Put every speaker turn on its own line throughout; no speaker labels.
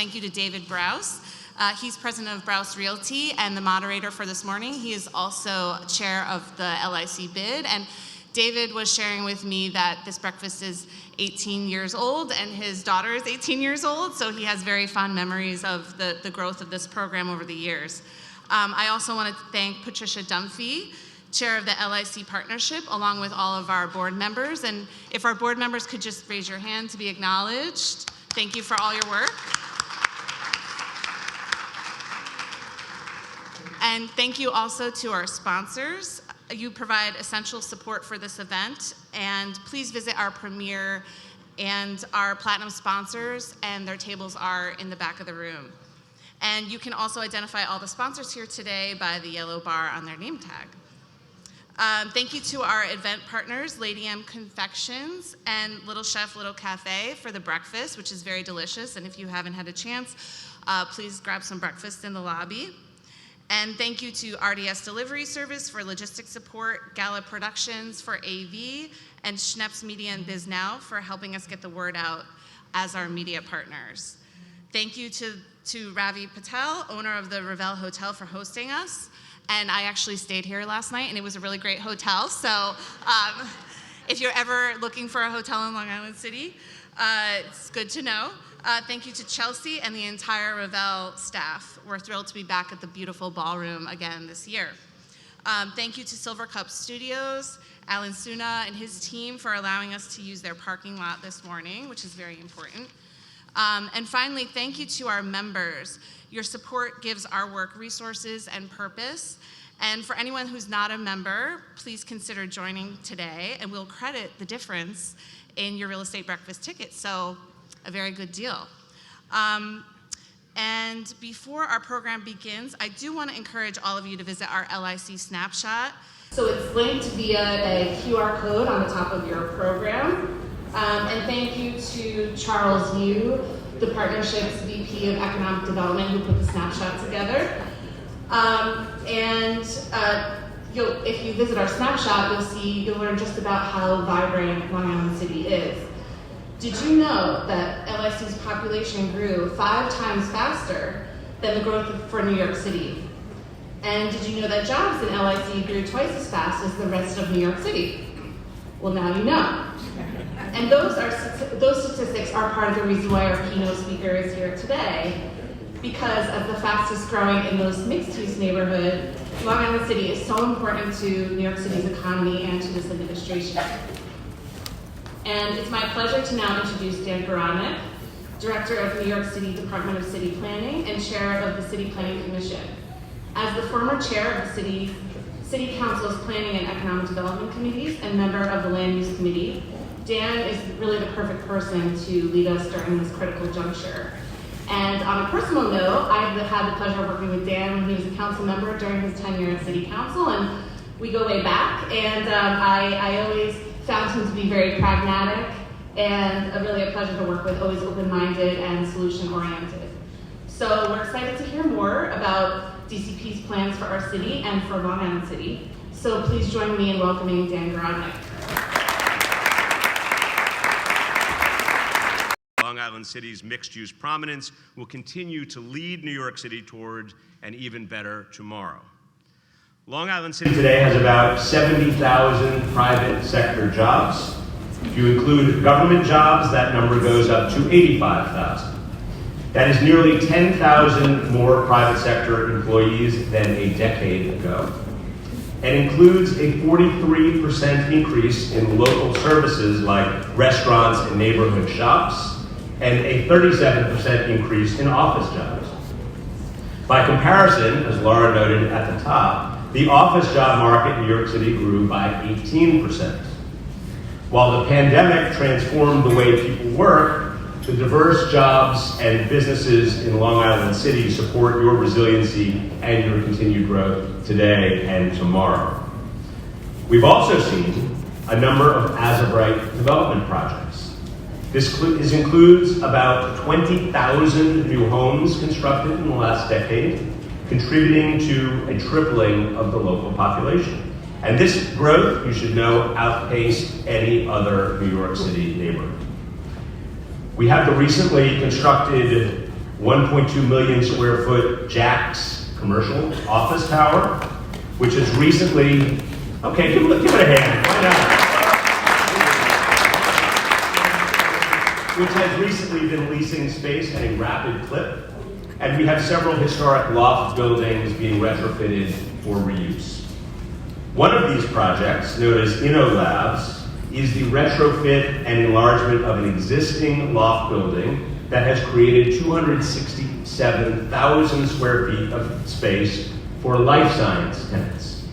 Thank you to David Brous. He's president of Brous Realty and the moderator for this morning. He is also chair of the LIC bid. And David was sharing with me that this breakfast is 18 years old and his daughter is 18 years old. So he has very fond memories of the growth of this program over the years. I also want to thank Patricia Dunphy, chair of the LIC partnership, along with all of our board members. And if our board members could just raise your hand to be acknowledged. Thank you for all your work. And thank you also to our sponsors. You provide essential support for this event, and please visit our premier and our platinum sponsors, and their tables are in the back of the room. And you can also identify all the sponsors here today by the yellow bar on their name tag. Thank you to our event partners, Lady M Confections and Little Chef Little Cafe for the breakfast, which is very delicious. And if you haven't had a chance, please grab some breakfast in the lobby. And thank you to RDS Delivery Service for logistics support, Gala Productions for AV, and Schnepp's Media and Biz Now for helping us get the word out as our media partners. Thank you to Ravi Patel, owner of the Ravel Hotel, for hosting us. And I actually stayed here last night, and it was a really great hotel. So if you're ever looking for a hotel in Long Island City, it's good to know. Thank you to Chelsea and the entire Ravel staff. We're thrilled to be back at the beautiful ballroom again this year. Thank you to Silver Cup Studios, Alan Suna and his team for allowing us to use their parking lot this morning, which is very important. And finally, thank you to our members. Your support gives our work resources and purpose. And for anyone who's not a member, please consider joining today, and we'll credit the difference in your real estate breakfast ticket. So, a very good deal. And before our program begins, I do want to encourage all of you to visit our LIC snapshot. So it's linked via a QR code on the top of your program. And thank you to Charles Yu, the partnership's VP of Economic Development, who put the snapshot together. If you visit our snapshot, you'll learn just about how vibrant Long Island City is. Did you know that LIC's population grew 5 times faster than the growth for New York City? And did you know that jobs in LIC grew twice as fast as the rest of New York City? Well, now you know. And those statistics are part of the reason why our keynote speaker is here today, because as the fastest growing in those mixed-use neighborhood, Long Island City is so important to New York City's economy and to this administration. And it's my pleasure to now introduce Dan Garodnick, Director of New York City Department of City Planning and Chair of the City Planning Commission. As the former chair of the City Council's Planning and Economic Development Committees and member of the Land Use Committee, Dan is really the perfect person to lead us during this critical juncture. And on a personal note, I've had the pleasure of working with Dan when he was a council member during his tenure at City Council, and we go way back. And I always found him to be very pragmatic and really a pleasure to work with, always open-minded and solution-oriented. So we're excited to hear more about DCP's plans for our city and for Long Island City. So please join me in welcoming Dan Garodnick.
Long Island City's mixed-use prominence will continue to lead New York City toward an even better tomorrow. Long Island City today has about 70,000 private sector jobs. If you include government jobs, that number goes up to 85,000. That is nearly 10,000 more private sector employees than a decade ago, and includes a 43% increase in local services like restaurants and neighborhood shops, and a 37% increase in office jobs. By comparison, as Laura noted at the top, the office job market in New York City grew by 18%. While the pandemic transformed the way people work, the diverse jobs and businesses in Long Island City support your resiliency and your continued growth today and tomorrow. We've also seen a number of as-of-right development projects. This includes about 20,000 new homes constructed in the last decade, contributing to a tripling of the local population. And this growth, you should know, outpaced any other New York City neighborhood. We have the recently constructed 1.2 million square foot Jack's commercial office tower, which has recently, okay, give it a hand, why not? Which has recently been leasing space at a rapid clip. And we have several historic loft buildings being retrofitted for reuse. One of these projects, known as InnoLabs, is the retrofit and enlargement of an existing loft building that has created 267,000 square feet of space for life science tenants.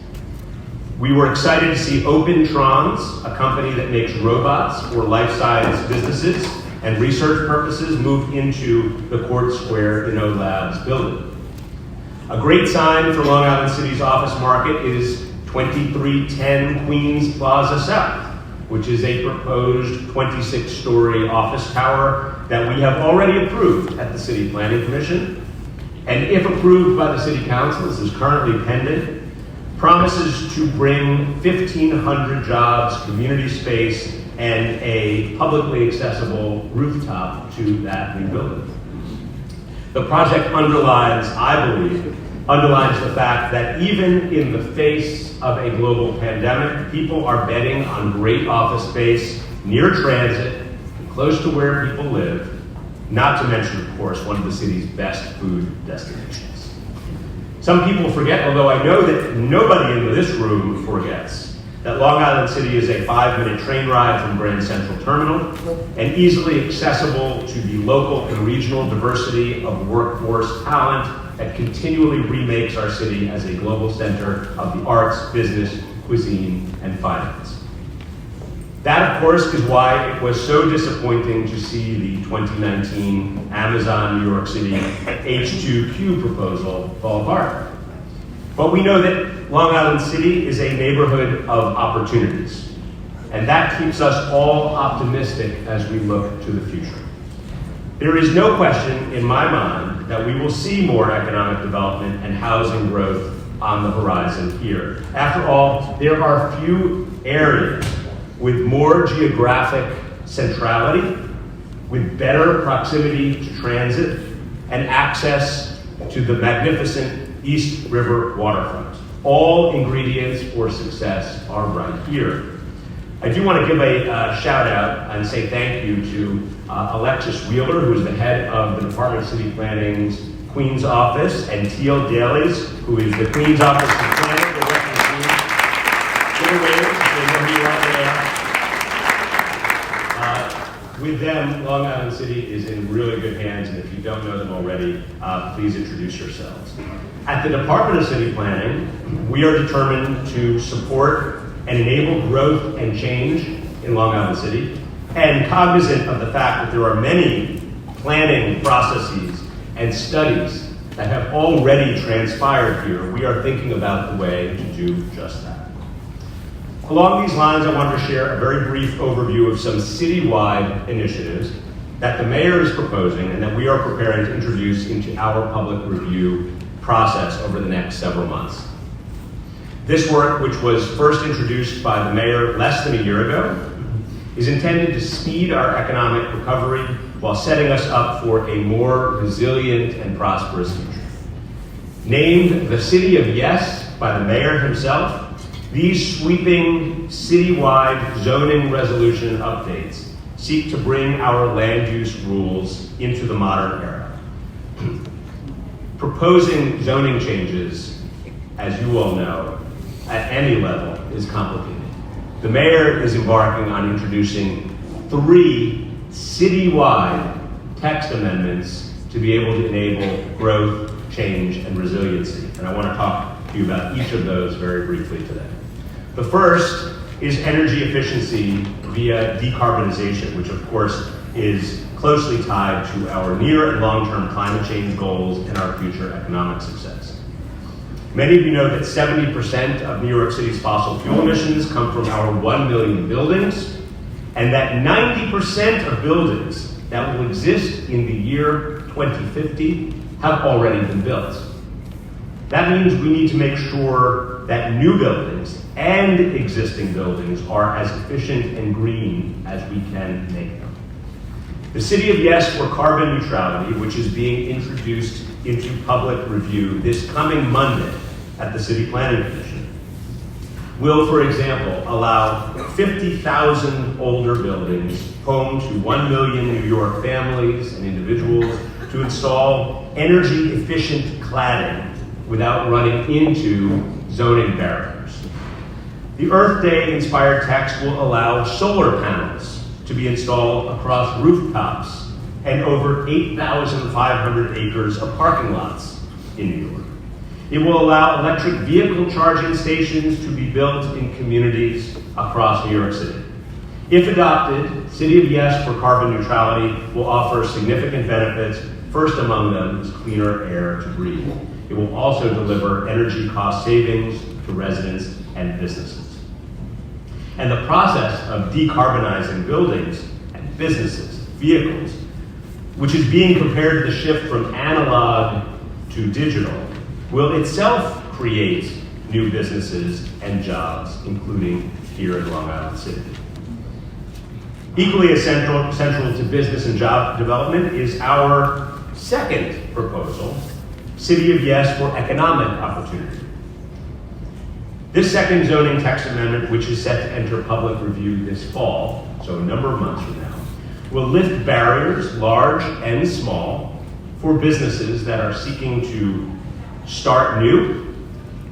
We were excited to see OpenTrons, a company that makes robots for life science businesses and research purposes, move into the Court Square InnoLabs building. A great sign for Long Island City's office market is 2310 Queens Plaza South, which is a proposed 26-story office tower that we have already approved at the City Planning Commission. And if approved by the City Council, this is currently pending, promises to bring 1,500 jobs, community space, and a publicly accessible rooftop to that new building. The project underlines, I believe, the fact that even in the face of a global pandemic, people are betting on great office space near transit, close to where people live, not to mention, of course, one of the city's best food destinations. Some people forget, although I know that nobody in this room forgets, that Long Island City is a 5-minute train ride from Grand Central Terminal and easily accessible to the local and regional diversity of workforce talent that continually remakes our city as a global center of the arts, business, cuisine, and finance. That, of course, is why it was so disappointing to see the 2019 Amazon New York City H2Q proposal fall apart. But we know that Long Island City is a neighborhood of opportunities, and that keeps us all optimistic as we look to the future. There is no question in my mind that we will see more economic development and housing growth on the horizon here. After all, there are few areas with more geographic centrality, with better proximity to transit, and access to the magnificent East River waterfront. All ingredients for success are right here. I do want to give a shout out and say thank you to Alexis Wheeler, who is the head of the Department of City Planning's Queens office, and Teal Dailies, who is the Queens Office of Planning. Give a wave, they know who you are there. With them, Long Island City is in really good hands, and if you don't know them already, please introduce yourselves. At the Department of City Planning, we are determined to support and enable growth and change in Long Island City, and cognizant of the fact that there are many planning processes and studies that have already transpired here, we are thinking about the way to do just that. Along these lines, I wanted to share a very brief overview of some citywide initiatives that the mayor is proposing and that we are preparing to introduce into our public review process over the next several months. This work, which was first introduced by the mayor less than a year ago, is intended to speed our economic recovery while setting us up for a more resilient and prosperous future. Named the City of Yes by the mayor himself, these sweeping citywide zoning resolution updates seek to bring our land use rules into the modern era. Proposing zoning changes, as you all know, at any level is complicated. The mayor is embarking on introducing 3 citywide text amendments to be able to enable growth, change, and resiliency. And I want to talk to you about each of those very briefly today. The first is energy efficiency via decarbonization, which of course is closely tied to our near and long-term climate change goals and our future economic success. Many of you know that 70% of New York City's fossil fuel emissions come from our 1 million buildings, and that 90% of buildings that will exist in the year 2050 have already been built. That means we need to make sure that new buildings and existing buildings are as efficient and green as we can make them. The City of Yes for Carbon Neutrality, which is being introduced into public review this coming Monday at the City Planning Commission, will, for example, allow 50,000 older buildings home to 1 million New York families and individuals to install energy-efficient cladding without running into zoning barriers. The Earth Day-inspired text will allow solar panels to be installed across rooftops and over 8,500 acres of parking lots in New York. It will allow electric vehicle charging stations to be built in communities across New York City. If adopted, City of Yes for Carbon Neutrality will offer significant benefits. First among them is cleaner air to breathe. It will also deliver energy cost savings to residents and businesses. And the process of decarbonizing buildings and businesses, vehicles, which is being compared to the shift from analog to digital, will itself create new businesses and jobs, including here in Long Island City. Equally as central to business and job development is our second proposal, City of Yes for Economic Opportunity. This second zoning text amendment, which is set to enter public review this fall, so a number of months from now, will lift barriers, large and small, for businesses that are seeking to start new,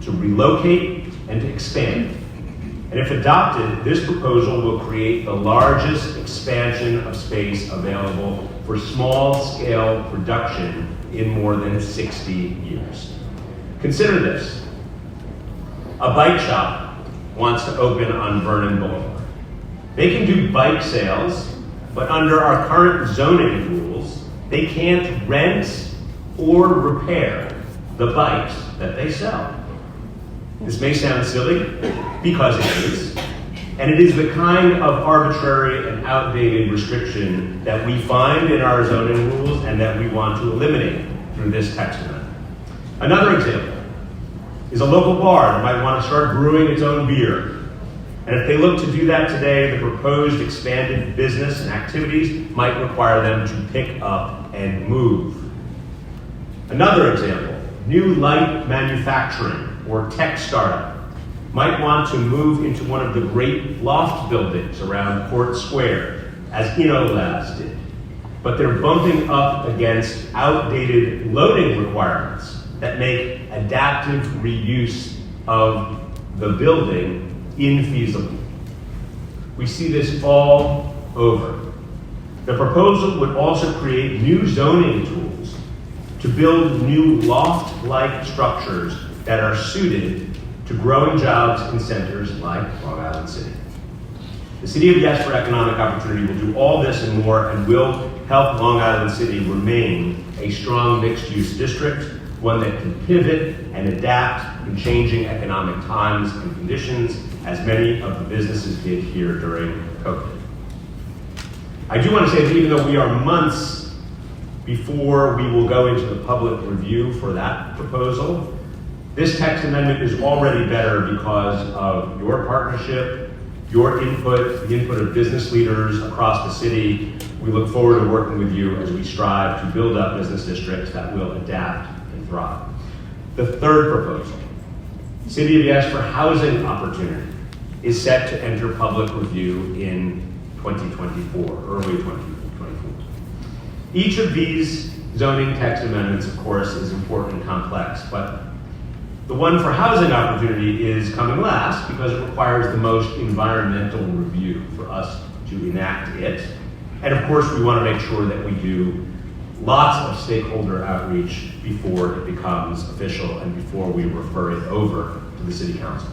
to relocate, and to expand. And if adopted, this proposal will create the largest expansion of space available for small-scale production in more than 60 years. Consider this. A bike shop wants to open on Vernon Boulevard. They can do bike sales, but under our current zoning rules, they can't rent or repair the bikes that they sell. This may sound silly, because it is, and it is the kind of arbitrary and outdated restriction that we find in our zoning rules and that we want to eliminate through this text amendment. Another example is a local bar that might want to start brewing its own beer. And if they look to do that today, the proposed expanded business and activities might require them to pick up and move. Another example, new light manufacturing or tech startup might want to move into one of the great loft buildings around Court Square, as InnoLabs did. But they're bumping up against outdated loading requirements that make adaptive reuse of the building infeasible. We see this all over. The proposal would also create new zoning tools to build new loft-like structures that are suited to growing jobs in centers like Long Island City. The City of Yes for Economic Opportunity will do all this and more, and will help Long Island City remain a strong mixed-use district, one that can pivot and adapt in changing economic times and conditions, as many of the businesses did here during COVID. I do want to say that even though we are months before we will go into the public review for that proposal, this text amendment is already better because of your partnership, your input, the input of business leaders across the city. We look forward to working with you as we strive to build up business districts that will adapt and thrive. The third proposal, City of Yes for Housing Opportunity, is set to enter public review in 2024, early 2024. Each of these zoning text amendments, of course, is important and complex, but the one for housing opportunity is coming last because it requires the most environmental review for us to enact it. And of course, we want to make sure that we do lots of stakeholder outreach before it becomes official and before we refer it over to the City Council.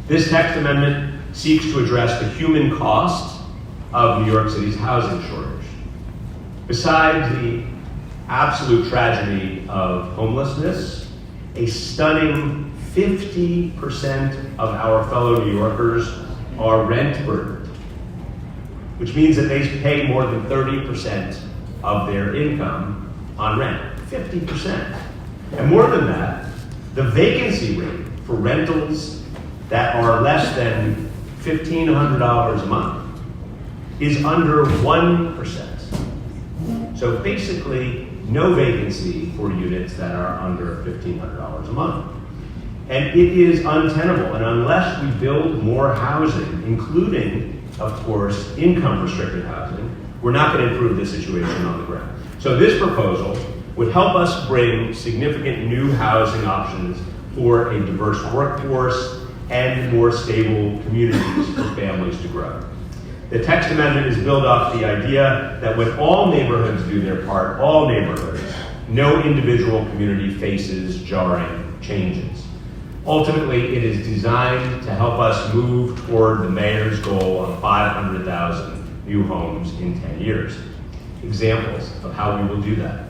This text amendment seeks to address the human cost of New York City's housing shortage. Besides the absolute tragedy of homelessness, a stunning 50% of our fellow New Yorkers are rent burdened, which means that they pay more than 30% of their income on rent, 50%. And more than that, the vacancy rate for rentals that are less than $1,500 a month is under 1%. So basically, no vacancy for units that are under $1,500 a month. And it is untenable, and unless we build more housing, including, of course, income-restricted housing, we're not going to improve the situation on the ground. So this proposal would help us bring significant new housing options for a diverse workforce and more stable communities for families to grow. The text amendment is built off the idea that when all neighborhoods do their part, all neighborhoods, no individual community faces jarring changes. Ultimately, it is designed to help us move toward the mayor's goal of 500,000 new homes in 10 years. Examples of how we will do that.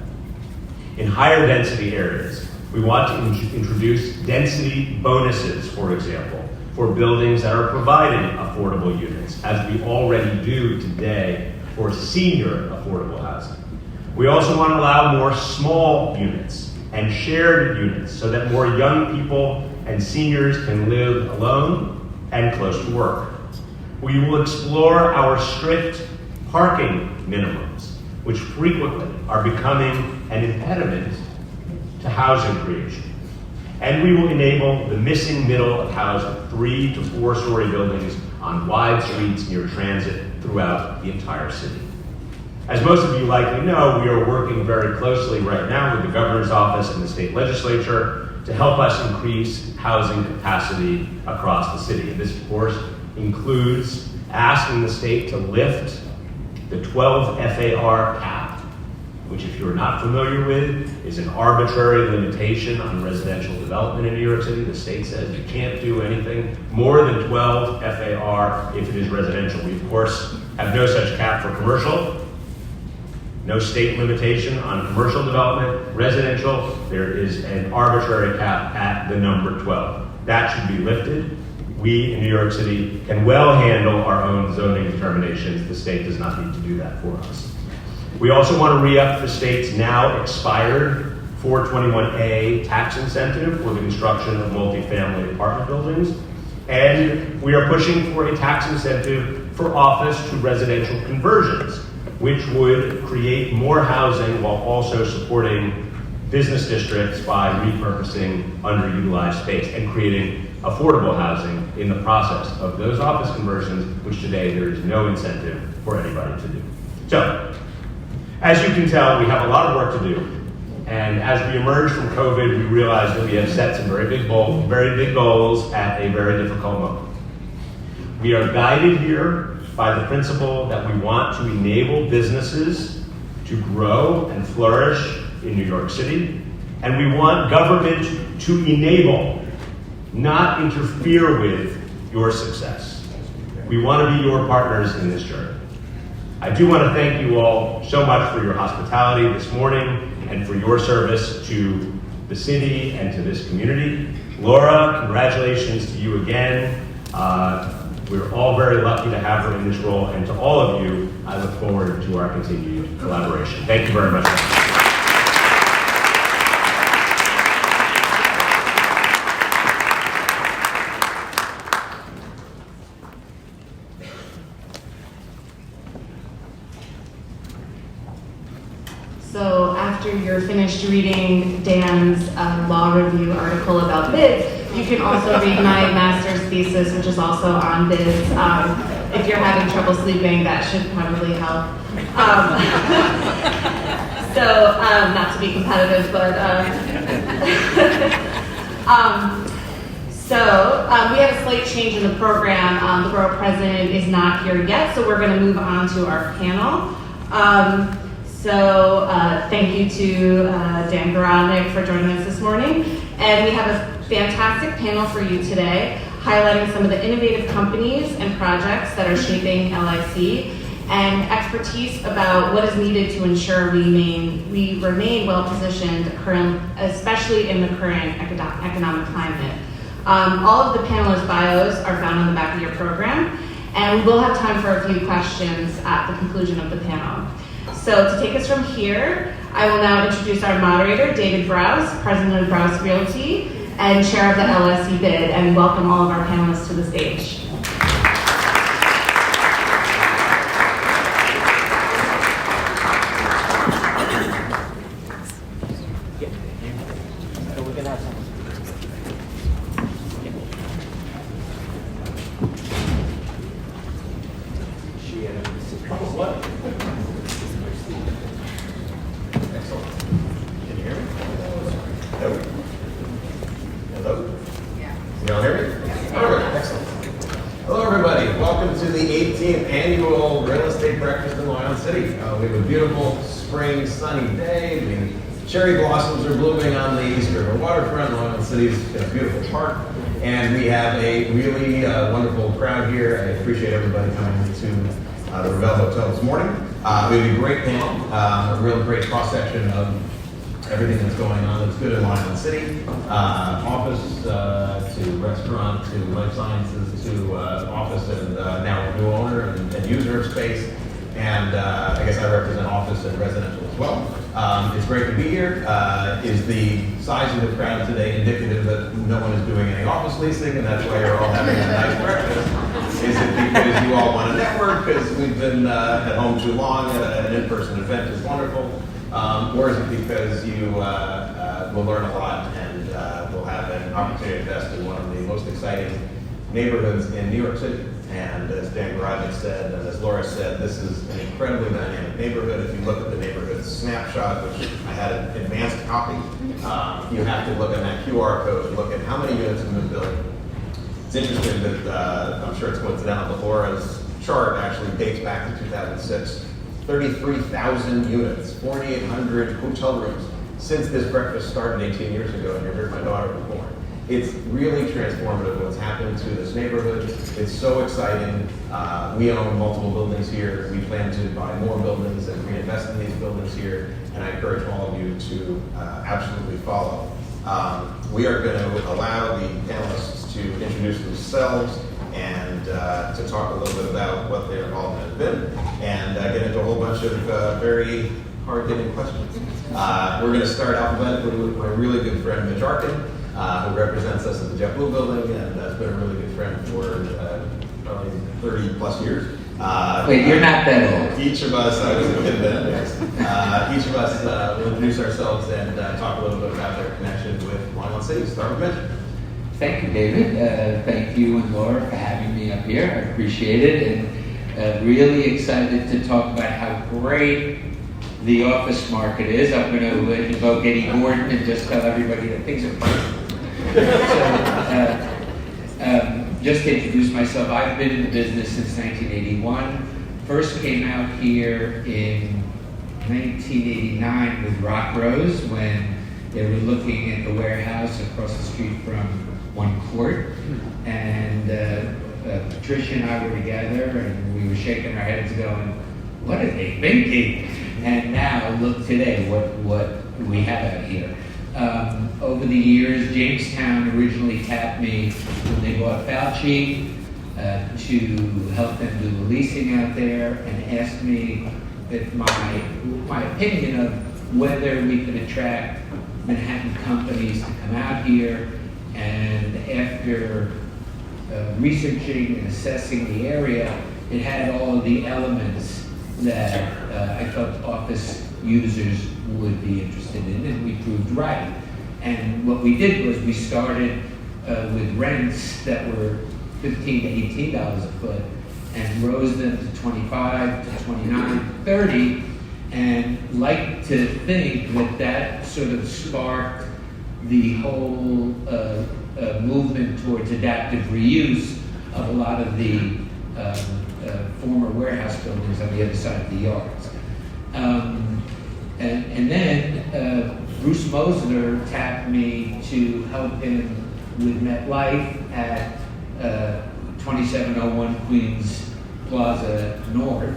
In higher density areas, we want to introduce density bonuses, for example, for buildings that are providing affordable units, as we already do today for senior affordable housing. We also want to allow more small units and shared units so that more young people and seniors can live alone and close to work. We will explore our strict parking minimums, which frequently are becoming an impediment to housing creation. And we will enable the missing middle of housing, 3 to 4 story buildings on wide streets near transit throughout the entire city. As most of you likely know, we are working very closely right now with the governor's office and the state legislature to help us increase housing capacity across the city. And this, of course, includes asking the state to lift the 12 FAR cap, which, if you're not familiar with, is an arbitrary limitation on residential development in New York City. The state says you can't do anything more than 12 FAR if it is residential. We, of course, have no such cap for commercial. No state limitation on commercial development. Residential, there is an arbitrary cap at the number 12. That should be lifted. We in New York City can well handle our own zoning determinations. The state does not need to do that for us. We also want to re-up the state's now expired 421A tax incentive for the construction of multifamily apartment buildings. And we are pushing for a tax incentive for office to residential conversions, which would create more housing while also supporting business districts by repurposing underutilized space and creating affordable housing in the process of those office conversions, which today there is no incentive for anybody to do. So, as you can tell, we have a lot of work to do. And as we emerge from COVID, we realized that we have set some very big goals at a very difficult moment. We are guided here by the principle that we want to enable businesses to grow and flourish in New York City, and we want government to enable, not interfere with, your success. We want to be your partners in this journey. I do want to thank you all so much for your hospitality this morning and for your service to the city and to this community. Laura, congratulations to you again. We're all very lucky to have her in this role, and to all of you, I look forward to our continued collaboration. Thank you very much.
So after you're finished reading Dan's law review article about bids, you can also read my master's thesis, which is also on bids. If you're having trouble sleeping, that should probably help. Not to be competitive, but we have a slight change in the program. The borough president is not here yet, so we're going to move on to our panel. Thank you to Dan Garodnick for joining us this morning. And we have a fantastic panel for you today, highlighting some of the innovative companies and projects that are shaping LIC, and expertise about what is needed to ensure we remain well-positioned, especially in the current economic climate. All of the panelists' bios are found on the back of your program, and we will have time for a few questions at the conclusion of the panel. So to take us from here, I will now introduce our moderator, David Browse, President of Browse Realty and Chair of the LSE bid, and welcome all of our panelists to the stage.
So we can have some.
What? Excellent. Can you hear me? Hello? Hello? Yeah. You all hear me? Perfect. Excellent. Hello, everybody. Welcome to the 18th annual Real Estate Breakfast in Long Island City. We have a beautiful spring, sunny day. The cherry blossoms are blooming on the East River waterfront. Long Island City's got a beautiful park. And we have a really wonderful crowd here. I appreciate everybody coming to the Ravel Hotel this morning. We have a great panel, a real great cross-section of everything that's going on that's good in Long Island City. Office to restaurant to life sciences to office and now new owner and user of space. And I guess I represent office and residential as well. It's great to be here. Is the size of the crowd today indicative that no one is doing any office leasing and that's why you're all having a nice breakfast? Is it because you all want to network because we've been at home too long, an in-person event is wonderful? Or is it because you will learn a lot and will have an opportunity to invest in one of the most exciting neighborhoods in New York City? And as Dan Garodnick said, and as Laura said, this is an incredibly dynamic neighborhood. If you look at the neighborhood snapshot, which I had an advanced copy, you have to look at that QR code and look at how many units in the building. It's interesting that, I'm sure it's coincidental, but Laura's chart actually dates back to 2006. 33,000 units, 4,800 hotel rooms since this breakfast started 18 years ago, and you heard my daughter was born. It's really transformative what's happened to this neighborhood. It's so exciting. We own multiple buildings here. We plan to buy more buildings and reinvest in these buildings here, and I encourage all of you to absolutely follow. We are going to allow the panelists to introduce themselves and to talk a little bit about what their involvement has been, and get into a whole bunch of very hard-hitting questions. We're going to start alphabetically with my really good friend, Mitch Arkin, who represents us at the JetBlue building and has been a really good friend for probably 30 plus years.
Wait, you're not that old.
Each of us, I was a kid then, yes. Each of us will introduce ourselves and talk a little bit about their connection with Long Island City. Start with Mitch.
Thank you, David. Thank you and Laura for having me up here. I appreciate it, and really excited to talk about how great the office market is. I'm going to invoke Eddie Gordon and just tell everybody that things are perfect. Just to introduce myself, I've been in the business since 1981. First came out here in 1989 with Rock Rose when they were looking at the warehouse across the street from One Court. And Patricia and I were together and we were shaking our heads going, what are they thinking? And now look today what we have out here. Over the years, Jamestown originally tapped me when they bought Fauci to help them do the leasing out there and asked me if my opinion of whether we could attract Manhattan companies to come out here. And after researching and assessing the area, it had all of the elements that I felt office users would be interested in, and we proved right. And what we did was we started with rents that were $15 to $18 a foot and rose them to 25 to 29, 30, and like to think that sort of sparked the whole movement towards adaptive reuse of a lot of the former warehouse buildings on the other side of the yards. And then Bruce Mosler tapped me to help him with MetLife at 2701 Queens Plaza North.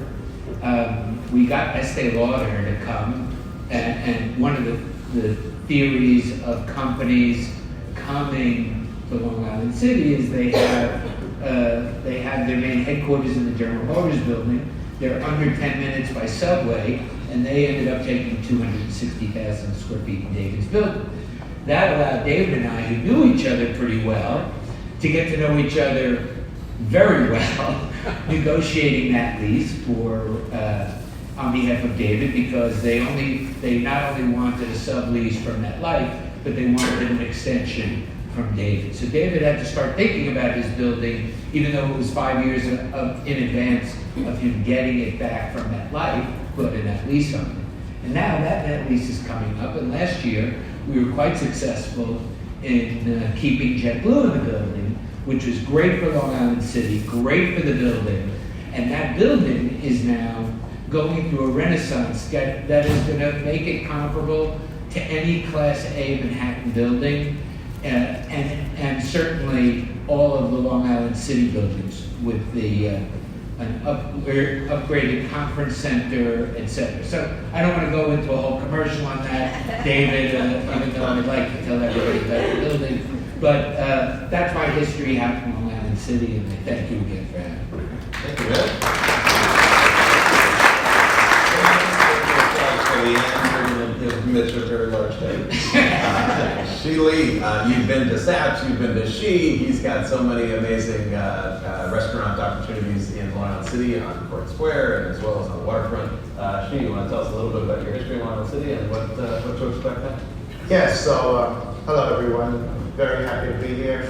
We got Estee Lauder to come, and one of the theories of companies coming to Long Island City is they have their main headquarters in the General Motors building. They're under 10 minutes by subway, and they ended up taking 260,000 square feet in David's building. That allowed David and I, who knew each other pretty well, to get to know each other very well, negotiating that lease for on behalf of David because they not only wanted a sublease from MetLife, but they wanted an extension from David. So David had to start thinking about his building, even though it was 5 years in advance of him getting it back from MetLife, putting that lease on it. And now that lease is coming up, and last year we were quite successful in keeping JetBlue in the building, which was great for Long Island City, great for the building, and that building is now going through a renaissance that is going to make it comparable to any Class A Manhattan building, and certainly all of the Long Island City buildings with the an upgraded conference center, etc. So I don't want to go into a whole commercial on that, David, even though I'd like to tell everybody about the building. But that's my history out in Long Island City, and I thank you again for having me.
Thank you, man. Mitch, a very large day. Lee, you've been to Saps, you've been to She. He's got so many amazing restaurant opportunities in Long Island City on Court Square and as well as on the waterfront. She, you want to tell us a little bit about your history in Long Island City and what to expect next?
Yes, so hello everyone. Very happy to be here.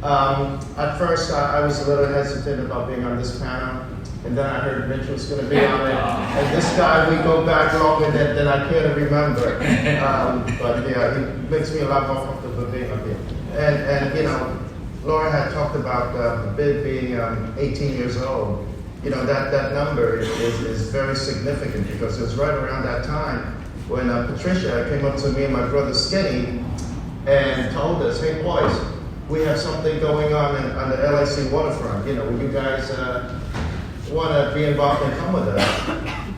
At first, I was a little hesitant about being on this panel. And then I heard Mitch was going to be on it. And this guy, we go back longer than I care to remember. But yeah, he makes me a lot more comfortable being up here. And you know, Laura had talked about the bid being 18 years old. You know, that number is very significant because it was right around that time when Patricia came up to me and my brother Skinny and told us, hey boys, we have something going on the LIC waterfront. You know, will you guys want to be involved and come with us?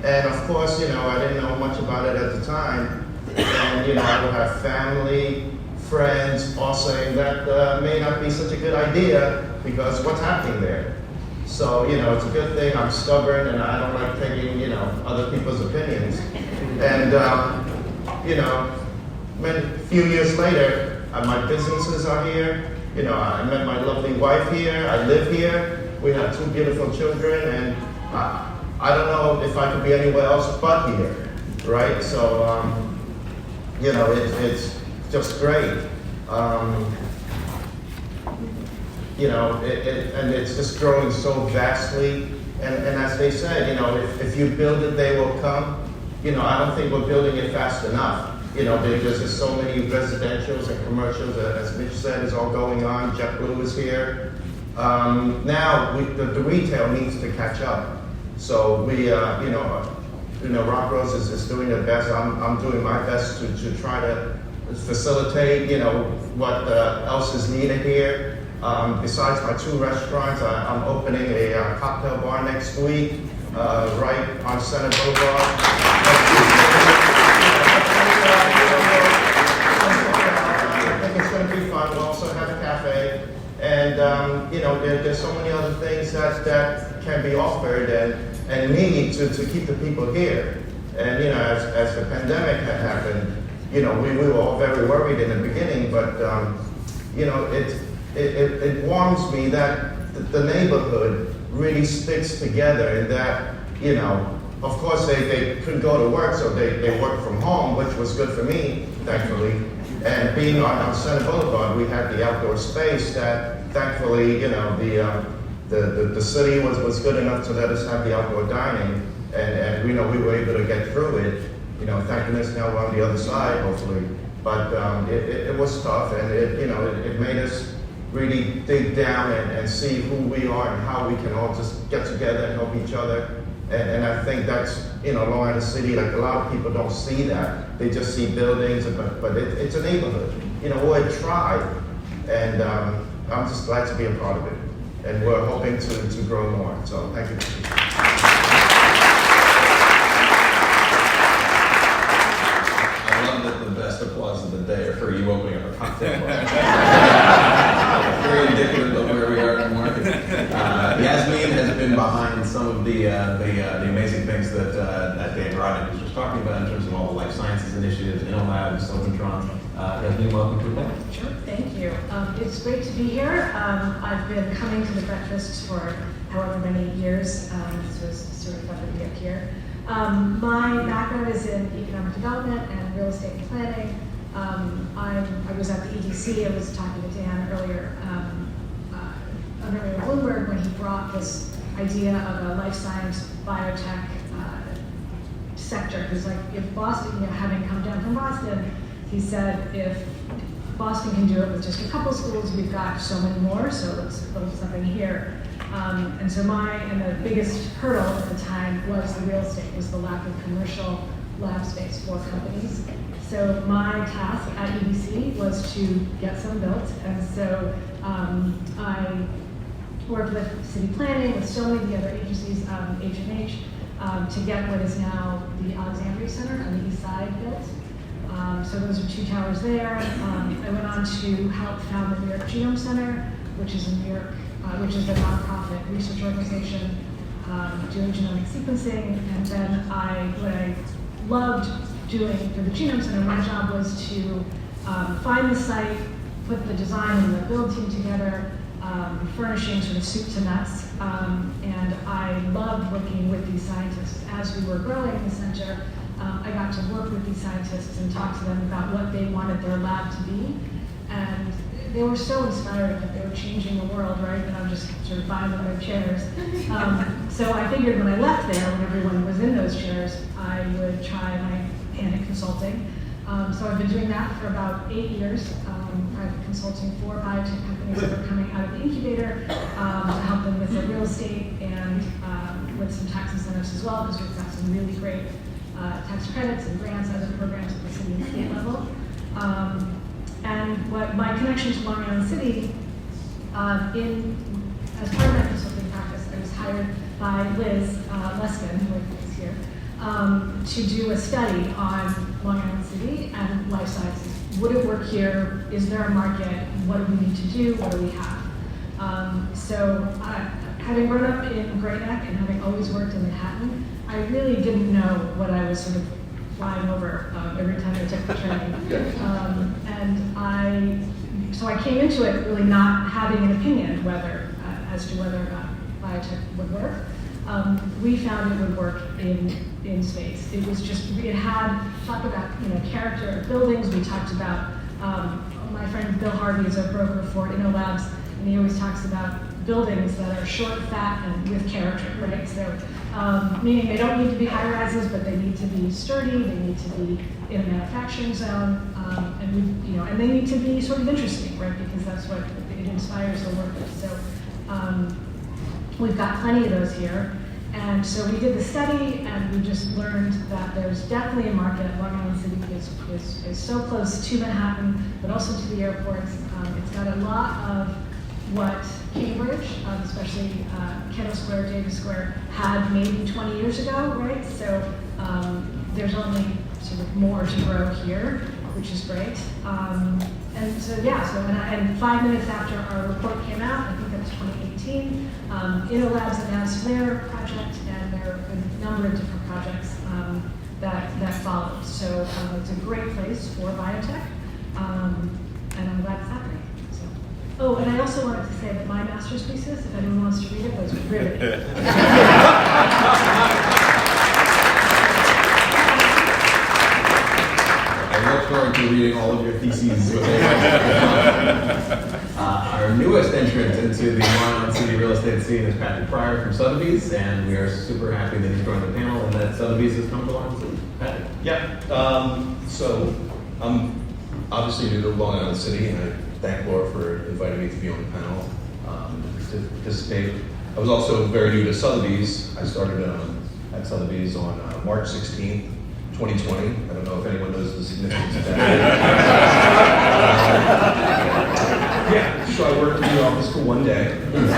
And of course, you know, I didn't know much about it at the time. And, you know, I would have family, friends all saying that may not be such a good idea because what's happening there? So, you know, it's a good thing I'm stubborn and I don't like taking, you know, other people's opinions. And, you know, a few years later, my businesses are here. You know, I met my lovely wife here. I live here. We have 2 beautiful children, and I don't know if I could be anywhere else but here, right? So, you know, it's just great. You know, and it's just growing so vastly. And as they said, you know, if you build it, they will come. You know, I don't think we're building it fast enough. You know, there's just so many residentials and commercials, as Mitch said, is all going on. JetBlue is here. Now the retail needs to catch up. So we, you know, Rock Rose is doing their best. I'm doing my best to try to facilitate, you know, what else is needed here. Besides my 2 restaurants, I'm opening a cocktail bar next week, right on Center Boulevard. I think it's going to be fun. We'll also have a cafe. And, you know, there's so many other things that can be offered and need to keep the people here. And, you know, as the pandemic had happened, you know, we were all very worried in the beginning, but, you know, it warms me that the neighborhood really sticks together and that, you know, of course they couldn't go to work, so they worked from home, which was good for me, thankfully. And being on Center Boulevard, we had the outdoor space that, thankfully, you know, the city was good enough to let us have the outdoor dining, and you know, we were able to get through it. You know, thank goodness now we're on the other side, hopefully. But it was tough, and it made us really dig down and see who we are and how we can all just get together and help each other. And I think that's, you know, Long Island City, like a lot of people don't see that. They just see buildings, but it's a neighborhood. You know, we're a tribe. And I'm just glad to be a part of it. And we're hoping to grow more. So thank you.
I love that the best applause of the day are for you opening up a cocktail bar. Very indicative of where we are in the market. Yasmin has been behind some of the amazing things that Dan Garodnick was just talking about in terms of all the life sciences initiatives, InnoLab, Silvertron. Yasmin, welcome to the panel.
Sure, thank you. It's great to be here. I've been coming to the breakfast for however many years, so it's sort of fun to be up here. My background is in economic development and real estate and planning. I was at the EDC. I was talking to Dan earlier under Bloomberg when he brought this idea of a life science biotech sector. Because like if Boston, having come down from Boston, he said if Boston can do it with just a couple schools, we've got so many more, so let's build something here. And so the biggest hurdle at the time was the real estate, was the lack of commercial lab space for companies. So my task at EDC was to get some built, and so I worked with city planning, with so many of the other agencies, H&H, to get what is now the Alexandria Center on the east side built. So those are 2 towers there. I went on to help found the New York Genome Center, which is in New York, which is a nonprofit research organization doing genomic sequencing. And then what I loved doing for the Genome Center, my job was to find the site, put the design and the build team together, furnishing sort of soup to nuts. And I loved working with these scientists. As we were growing the center, I got to work with these scientists and talk to them about what they wanted their lab to be. And they were so inspired that they were changing the world, right? And I'm just sort of buying them their chairs. So I figured when I left there, when everyone was in those chairs, I would try my hand at consulting. So I've been doing that for about 8 years, private consulting for biotech companies that are coming out of the incubator to help them with their real estate and with some tax incentives as well, because we've got some really great tax credits and grants, other programs at the city and state level. And what my connection to Long Island City, as part of my consulting practice, I was hired by Liz Leskin, who is here, to do a study on Long Island City and life sciences. Would it work here? Is there a market? What do we need to do? What do we have? Having grown up in Great Neck and having always worked in Manhattan, I really didn't know what I was sort of flying over every time I took the train. So I came into it really not having an opinion as to whether or not biotech would work. We found it would work in space. It was just, it had talk about character of buildings. We talked about, my friend Bill Harvey is a broker for InnoLabs, and he always talks about buildings that are short, fat, and with character, right? So, meaning they don't need to be high rises, but they need to be sturdy. They need to be in a manufacturing zone, and they need to be sort of interesting, right? Because that's what it inspires the workers. So, we've got plenty of those here. And so we did the study, and we just learned that there's definitely a market. Long Island City is so close to Manhattan, but also to the airports. It's got a lot of what Cambridge, especially Kettle Square, Davis Square, had maybe 20 years ago, right? So there's only sort of more to grow here, which is great. And 5 minutes after our report came out, I think that was 2018, InnoLabs announced their project, and there are a number of different projects that followed. So it's a great place for biotech, and I'm glad it's happening. Oh, and I also wanted to say that my master's thesis, if anyone wants to read it, was riveting.
I look forward to reading all of your theses. Our newest entrant into the Long Island City real estate scene is Patrick Pryor from Sotheby's, and we are super happy that he's joined the panel and that Sotheby's has come to Long Island City. Patrick?
Yeah, so I'm obviously new to Long Island City, and I thank Laura for inviting me to be on the panel to participate. I was also very new to Sotheby's. I started at Sotheby's on March 16th, 2020. I don't know if anyone knows the significance of that. So I worked in the office for one day. And I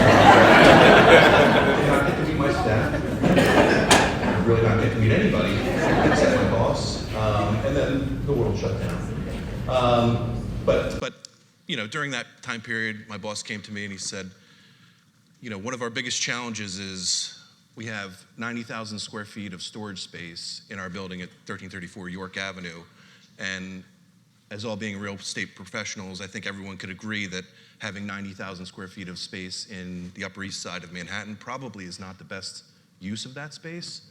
get to meet my staff. I really not get to meet anybody except my boss. And then the world shut down. But during that time period, my boss came to me and he said, one of our biggest challenges is we have 90,000 square feet of storage space in our building at 1334 York Avenue. And as all being real estate professionals, I think everyone could agree that having 90,000 square feet of space in the Upper East Side of Manhattan probably is not the best use of that space.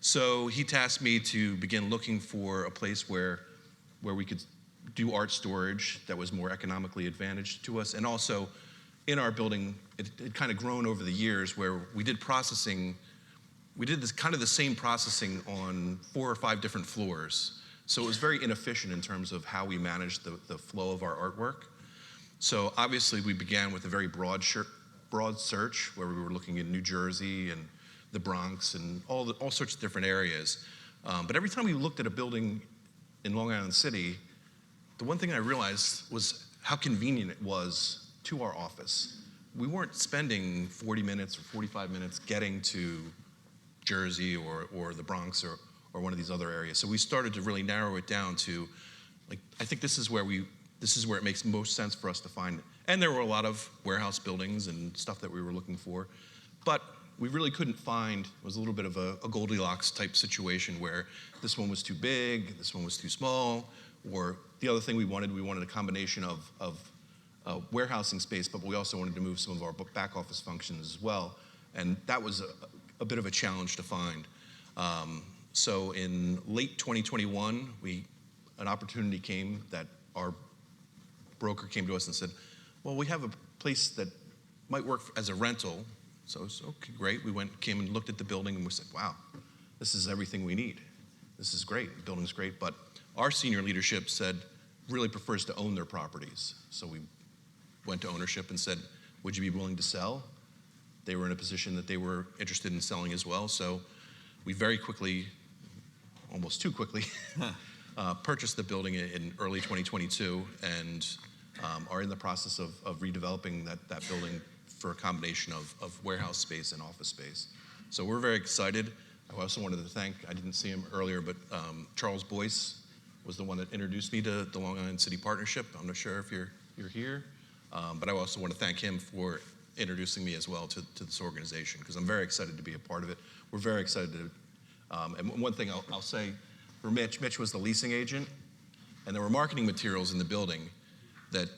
So he tasked me to begin looking for a place where we could do art storage that was more economically advantaged to us. And also, in our building, it had kind of grown over the years where we did processing. We did this kind of the same processing on 4 or 5 different floors. So it was very inefficient in terms of how we managed the flow of our artwork. So obviously we began with a very broad search where we were looking in New Jersey and the Bronx and all sorts of different areas. But every time we looked at a building in Long Island City, the one thing I realized was how convenient it was to our office. We weren't spending 40 minutes or 45 minutes getting to Jersey or the Bronx or one of these other areas. So we started to really narrow it down to, like, I think this is where it makes most sense for us to find it. And there were a lot of warehouse buildings and stuff that we were looking for, but we really couldn't find. It was a little bit of a Goldilocks type situation where this one was too big, this one was too small, or the other thing we wanted a combination of warehousing space, but we also wanted to move some of our back office functions as well. And that was a bit of a challenge to find. So in late 2021, an opportunity came that our broker came to us and said, well, we have a place that might work as a rental. So it's okay, great. We came and looked at the building and we said, wow, this is everything we need. This is great, the building's great, but our senior leadership said, really prefers to own their properties. So we went to ownership and said, would you be willing to sell? They were in a position that they were interested in selling as well. So we very quickly, almost too quickly, purchased the building in early 2022 and are in the process of redeveloping that building for a combination of warehouse space and office space. So we're very excited. I also wanted to thank, I didn't see him earlier, but Charles Boyce was the one that introduced me to the Long Island City Partnership. I'm not sure if you're here, but I also want to thank him for introducing me as well to this organization, because I'm very excited to be a part of it. We're very excited to, and one thing I'll say for Mitch was the leasing agent, and there were marketing materials in the building that,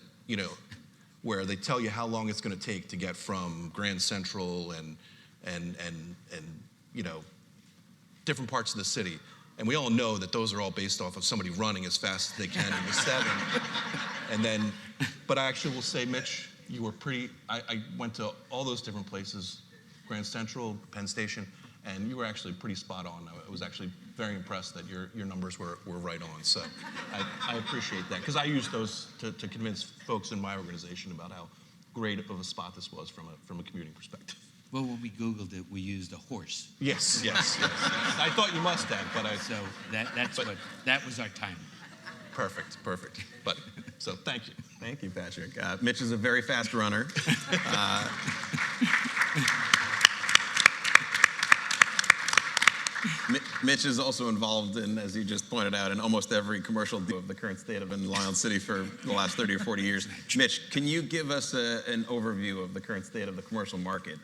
where they tell you how long it's going to take to get from Grand Central and different parts of the city. And we all know that those are all based off of somebody running as fast as they can in the 7. But I actually will say, Mitch, you were I went to all those different places, Grand Central, Penn Station, and you were actually pretty spot on. I was actually very impressed that your numbers were right on. So I appreciate that, because I use those to convince folks in my organization about how great of a spot this was from a commuting perspective.
Well, when we Googled it, we used a horse.
Yes. I thought you must have, but
So that was our timing.
Perfect. But, so thank you.
Thank you, Patrick. Mitch is a very fast runner. Mitch is also involved in, as you just pointed out, in almost every commercial deal of the current state of Long Island City for the last 30 or 40 years. Mitch, can you give us an overview of the current state of the commercial market?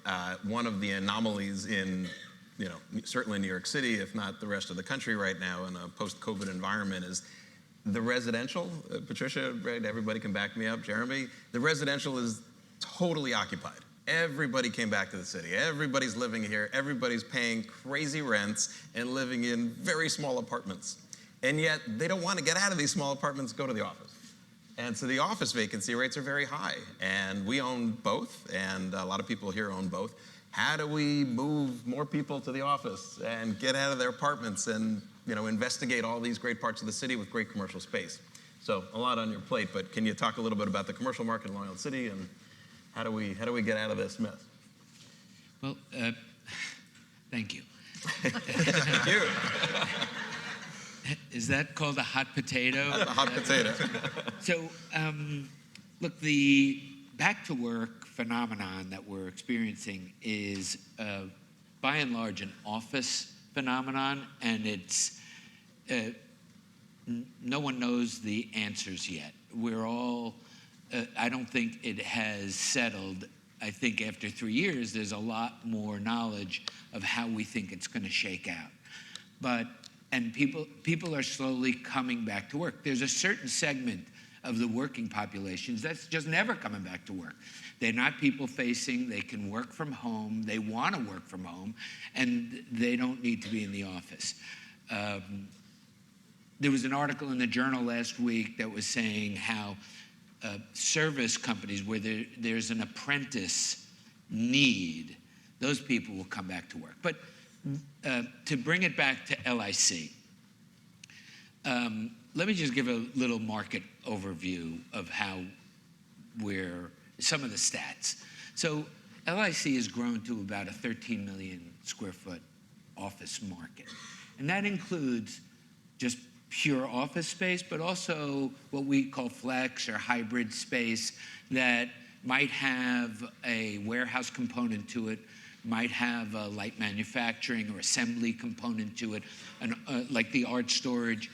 One of the anomalies in, certainly New York City, if not the rest of the country right now in a post-COVID environment, is the residential. Patricia, right, everybody can back me up, Jeremy. The residential is totally occupied. Everybody came back to the city. Everybody's living here. Everybody's paying crazy rents and living in very small apartments. And yet they don't want to get out of these small apartments, go to the office. And so the office vacancy rates are very high. And we own both, and a lot of people here own both. How do we move more people to the office and get out of their apartments and investigate all these great parts of the city with great commercial space? So a lot on your plate, but can you talk a little bit about the commercial market in Long Island City and how do we get out of this mess?
Well, thank you.
Thank you.
Is that called a hot potato?
A hot potato.
So, look, the back to work phenomenon that we're experiencing is, by and large, an office phenomenon, and it's no one knows the answers yet. We're all. I don't think it has settled. I think after 3 years, there's a lot more knowledge of how we think it's going to shake out. And people are slowly coming back to work. There's a certain segment of the working populations that's just never coming back to work. They're not people facing, they can work from home, they want to work from home, and they don't need to be in the office. There was an article in the Journal last week that was saying how service companies where there's an apprentice need, those people will come back to work. But to bring it back to LIC, let me just give a little market overview of some of the stats. So LIC has grown to about a 13 million square foot office market. And that includes just pure office space, but also what we call flex or hybrid space that might have a warehouse component to it, might have a light manufacturing or assembly component to it, and like the art storage.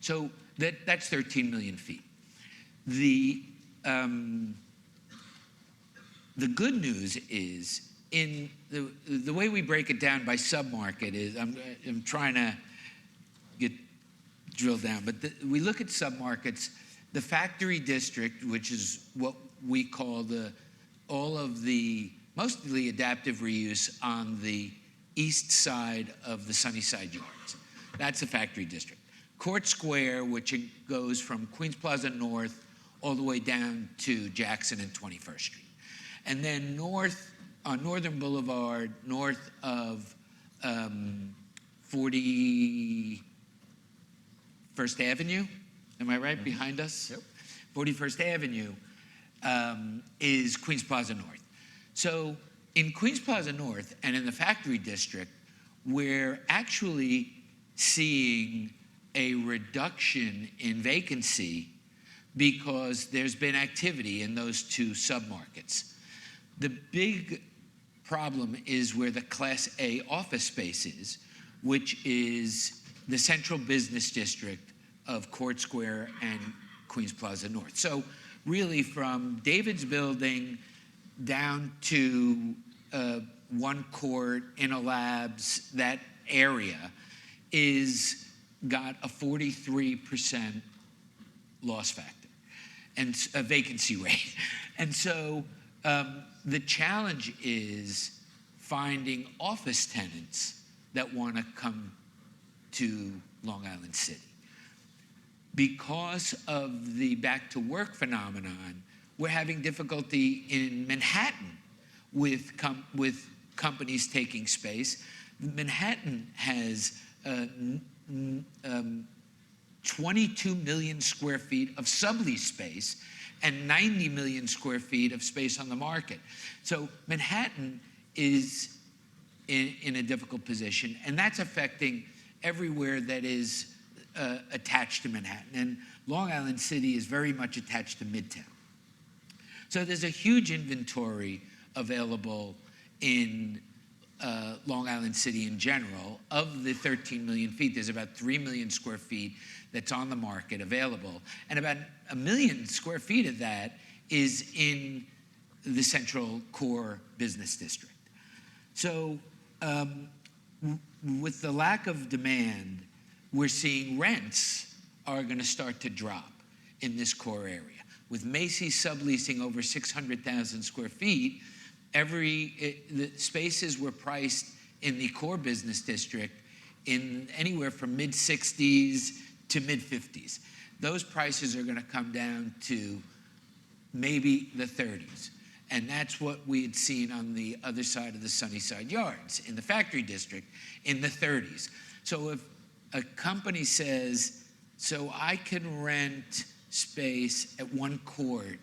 So that's 13 million feet. The good news is in the way we break it down by submarket is I'm trying to drill down, but we look at submarkets. The factory district, which is what we call all of the mostly adaptive reuse on the east side of the Sunnyside Yards. That's the factory district. Court Square, which goes from Queens Plaza North all the way down to Jackson and 21st Street. And then north on Northern Boulevard, north of 41st Avenue, am I right, behind us?
Yep.
41st Avenue is Queens Plaza North. So in Queens Plaza North and in the factory district, we're actually seeing a reduction in vacancy because there's been activity in those two submarkets. The big problem is where the Class A office space is, which is the central business district of Court Square and Queens Plaza North. So really from David's building down to One Court, Inner Labs, that area is got a 43% loss factor and a vacancy rate. And so the challenge is finding office tenants that want to come to Long Island City. Because of the back to work phenomenon, we're having difficulty in Manhattan with companies taking space. Manhattan has 22 million square feet of sublease space and 90 million square feet of space on the market. So Manhattan is in a difficult position, and that's affecting everywhere that is attached to Manhattan. And Long Island City is very much attached to Midtown. So there's a huge inventory available in Long Island City in general. Of the 13 million feet, there's about 3 million square feet that's on the market available. And about 1 million square feet of that is in the central core business district. So with the lack of demand, we're seeing rents are going to start to drop in this core area. With Macy's subleasing over 600,000 square feet, the spaces were priced in the core business district in anywhere from mid-60s to mid-50s. Those prices are going to come down to maybe the 30s. And that's what we had seen on the other side of the Sunnyside Yards, in the factory district, in the 30s. So if a company says, so I can rent space at One Court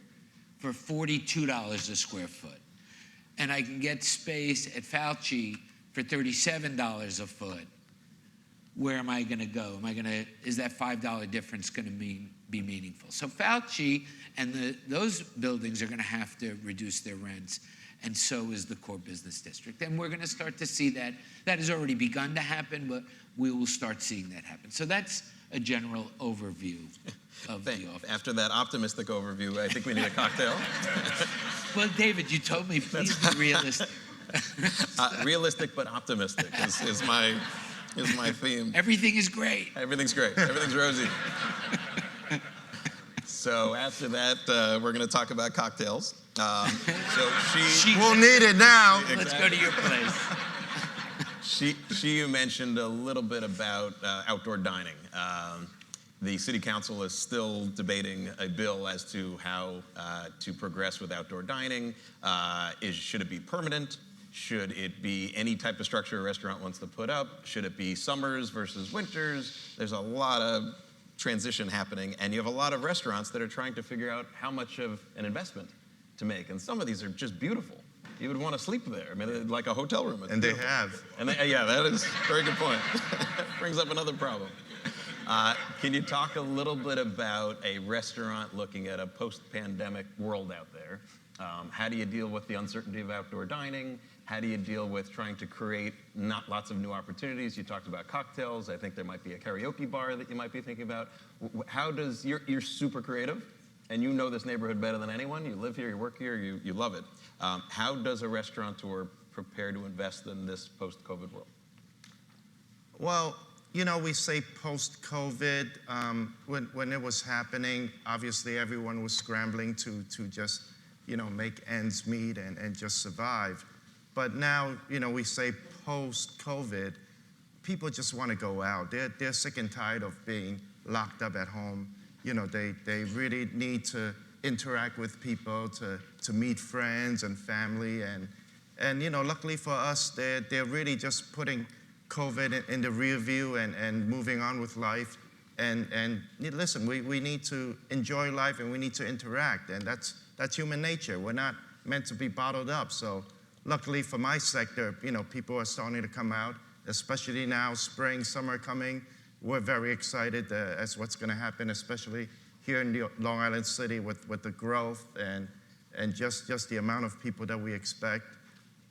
for $42 a square foot, and I can get space at Fauci for $37 a foot, where am I going to go? Is that $5 difference going to be meaningful? So Fauci and those buildings are going to have to reduce their rents, and so is the core business district. And we're going to start to see that. That has already begun to happen, but we will start seeing that happen. So that's a general overview of the office.
After that optimistic overview, I think we need a cocktail.
Well, David, you told me please be realistic.
Realistic but optimistic is my theme.
Everything is great.
Everything's great. Everything's rosy.
So after that, we're going to talk about cocktails. So she
We'll need it now.
Let's go to your place.
She mentioned a little bit about outdoor dining. The city council is still debating a bill as to how to progress with outdoor dining. Should it be permanent? Should it be any type of structure a restaurant wants to put up? Should it be summers versus winters? There's a lot of transition happening, and you have a lot of restaurants that are trying to figure out how much of an investment to make. And some of these are just beautiful. You would want to sleep there. I mean, like a hotel room.
And they have.
And yeah, that is a very good point. Brings up another problem. Can you talk a little bit about a restaurant looking at a post-pandemic world out there? How do you deal with the uncertainty of outdoor dining? How do you deal with trying to create not lots of new opportunities? You talked about cocktails. I think there might be a karaoke bar that you might be thinking about. How does, you're super creative, and you know this neighborhood better than anyone. You live here, you work here, you love it. How does a restaurateur prepare to invest in this post-COVID world?
Well, you know, we say post-COVID, when it was happening, obviously everyone was scrambling to just, you know, make ends meet and just survive. But now, you know, we say post-COVID, people just want to go out. They're sick and tired of being locked up at home. You know, they really need to interact with people, to meet friends and family. And you know, luckily for us, they're really just putting COVID in the rear view and moving on with life. And listen, we need to enjoy life and we need to interact. And that's human nature. We're not meant to be bottled up. So luckily for my sector, you know, people are starting to come out, especially now, spring, summer coming. We're very excited as what's going to happen, especially here in Long Island City with the growth and just the amount of people that we expect,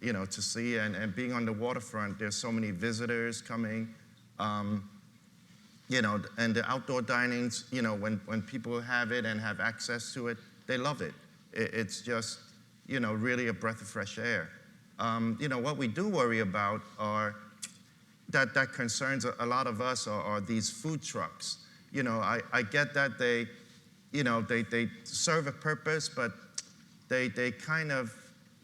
you know, to see. And being on the waterfront, there's so many visitors coming. You know, and the outdoor dinings, you know, when people have it and have access to it, they love it. It's just, you know, really a breath of fresh air. You know, what we do worry about are that concerns a lot of us are these food trucks. You know, I get that they serve a purpose, but they kind of,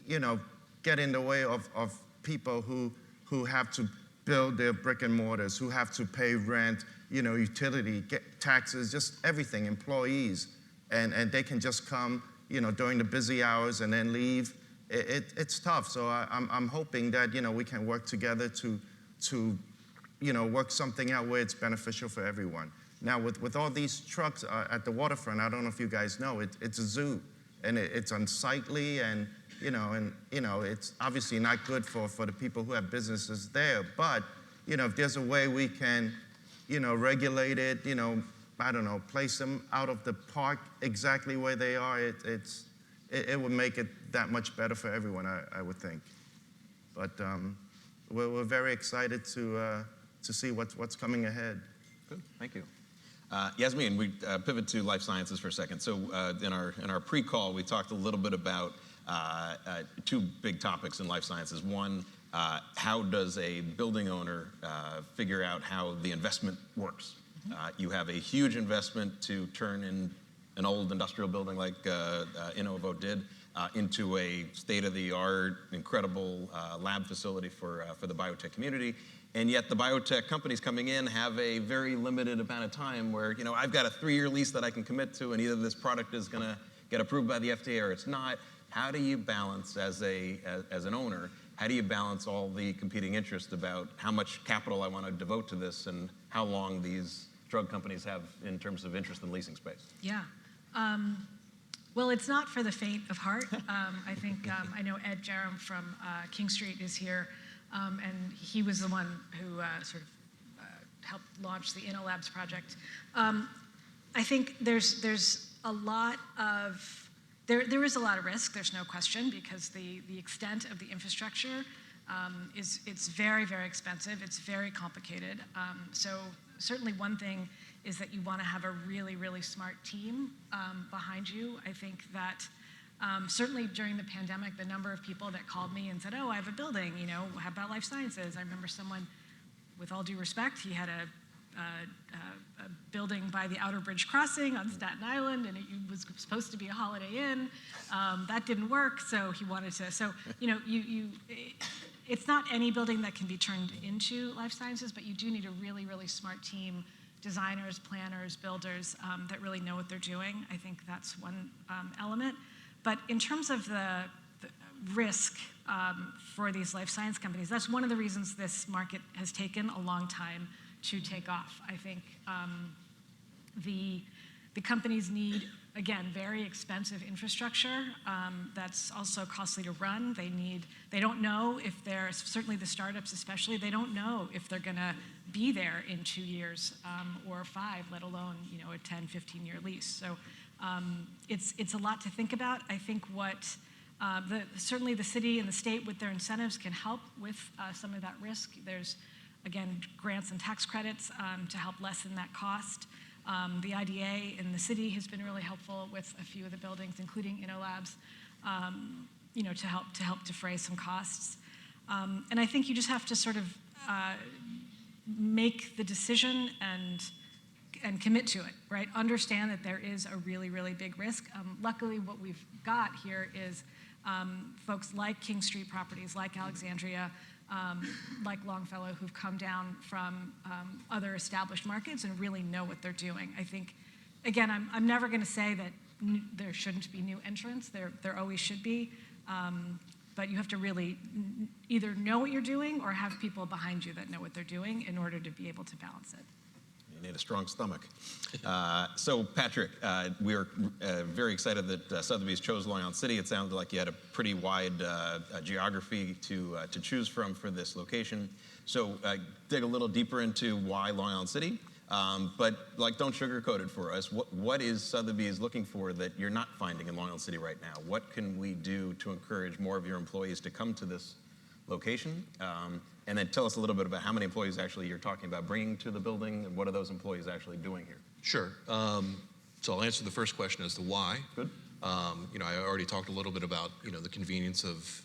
you know, get in the way of people who have to build their brick and mortars, who have to pay rent, you know, utility, taxes, just everything, employees, and they can just come, you know, during the busy hours and then leave. It's tough. So I'm hoping that, you know, we can work together to you know, work something out where it's beneficial for everyone. Now, with all these trucks at the waterfront, I don't know if you guys know, it's a zoo, and it's unsightly, and you know, it's obviously not good for the people who have businesses there. But you know, if there's a way we can, you know, regulate it, you know, I don't know, place them out of the park exactly where they are, it would make it that much better for everyone, I would think. But we're very excited to see what's coming ahead.
Good, thank you. Yasmin, we pivot to life sciences for a second. So in our pre-call, we talked a little bit about two big topics in life sciences. One, how does a building owner figure out how the investment works? You have a huge investment to turn in an old industrial building like Innovo did into a state-of-the-art, incredible lab facility for the biotech community. And yet the biotech companies coming in have a very limited amount of time where, you know, I've got a 3-year lease that I can commit to, and either this product is going to get approved by the FDA or it's not. How do you balance, as an owner, how do you balance all the competing interests about how much capital I want to devote to this and how long these drug companies have in terms of interest in leasing space?
Yeah. Well, it's not for the faint of heart. I think, I know Ed Jerem from King Street is here, and he was the one who sort of helped launch the InnoLabs project. I think there's a lot of, there is a lot of risk, there's no question, because the extent of the infrastructure it's very, very expensive, it's very complicated. So certainly one thing is that you want to have a really, really smart team behind you. I think that certainly during the pandemic, the number of people that called me and said, oh, I have a building, you know, how about life sciences? I remember someone, with all due respect, he had a a building by the Outer Bridge Crossing on Staten Island, and it was supposed to be a Holiday Inn. That didn't work, so he wanted to. So, it's not any building that can be turned into life sciences, but you do need a really, really smart team, designers, planners, builders that really know what they're doing. I think that's one element. But in terms of the risk for these life science companies, that's one of the reasons this market has taken a long time to take off. I think the companies need, again, very expensive infrastructure that's also costly to run. They don't know if they're, certainly the startups especially, they don't know if they're gonna be there in 2 years or 5, let alone, a 10, 15-year lease. So it's a lot to think about. I think what certainly the city and the state with their incentives can help with some of that risk. There's, again, grants and tax credits to help lessen that cost. The IDA in the city has been really helpful with a few of the buildings, including InnoLabs, to help defray some costs. And I think you just have to sort of make the decision and commit to it, right? Understand that there is a really, really big risk. Luckily, what we've got here is folks like King Street Properties, like Alexandria, like Longfellow, who've come down from other established markets and really know what they're doing. I think, again, I'm never going to say that there shouldn't be new entrants. There always should be. But you have to really either know what you're doing or have people behind you that know what they're doing in order to be able to balance it.
You need a strong stomach. So, Patrick, we're very excited that Sotheby's chose Long Island City. It sounded like you had a pretty wide geography to choose from for this location. So, dig a little deeper into why Long Island City. But, don't sugarcoat it for us. What is Sotheby's looking for that you're not finding in Long Island City right now? What can we do to encourage more of your employees to come to this location? And then tell us a little bit about how many employees actually you're talking about bringing to the building, and what are those employees actually doing here?
Sure. So I'll answer the first question as to why.
Good.
I already talked a little bit about the convenience of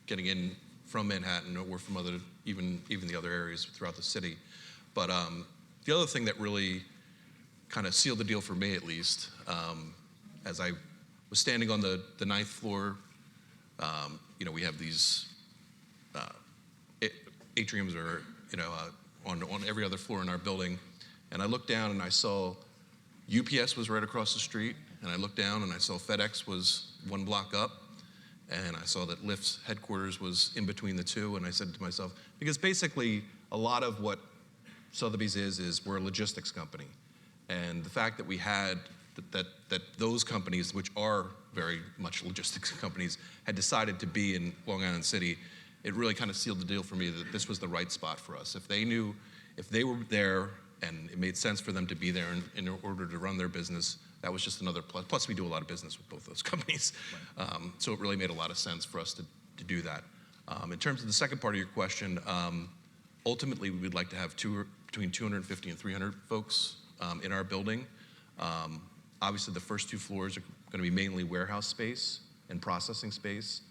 getting in from Manhattan or from even the other areas throughout the city. But the other thing that really kind of sealed the deal for me, at least, as I was standing on the 9th floor, we have these atriums are on every other floor in our building, and I looked down and I saw UPS was right across the street, and I looked down and I saw FedEx was one block up, and I saw that Lyft's headquarters was in between the two, and I said to myself, because basically a lot of what Sotheby's is we're a logistics company, and the fact that we had that those companies, which are very much logistics companies, had decided to be in Long Island City, it really kind of sealed the deal for me that this was the right spot for us. If they were there and it made sense for them to be there in order to run their business, that was just another plus. Plus, we do a lot of business with both those companies. Right. So it really made a lot of sense for us to do that. In terms of the second part of your question, ultimately, we would like to have between 250 and 300 folks in our building. Obviously, the first 2 floors are going to be mainly warehouse space and processing space.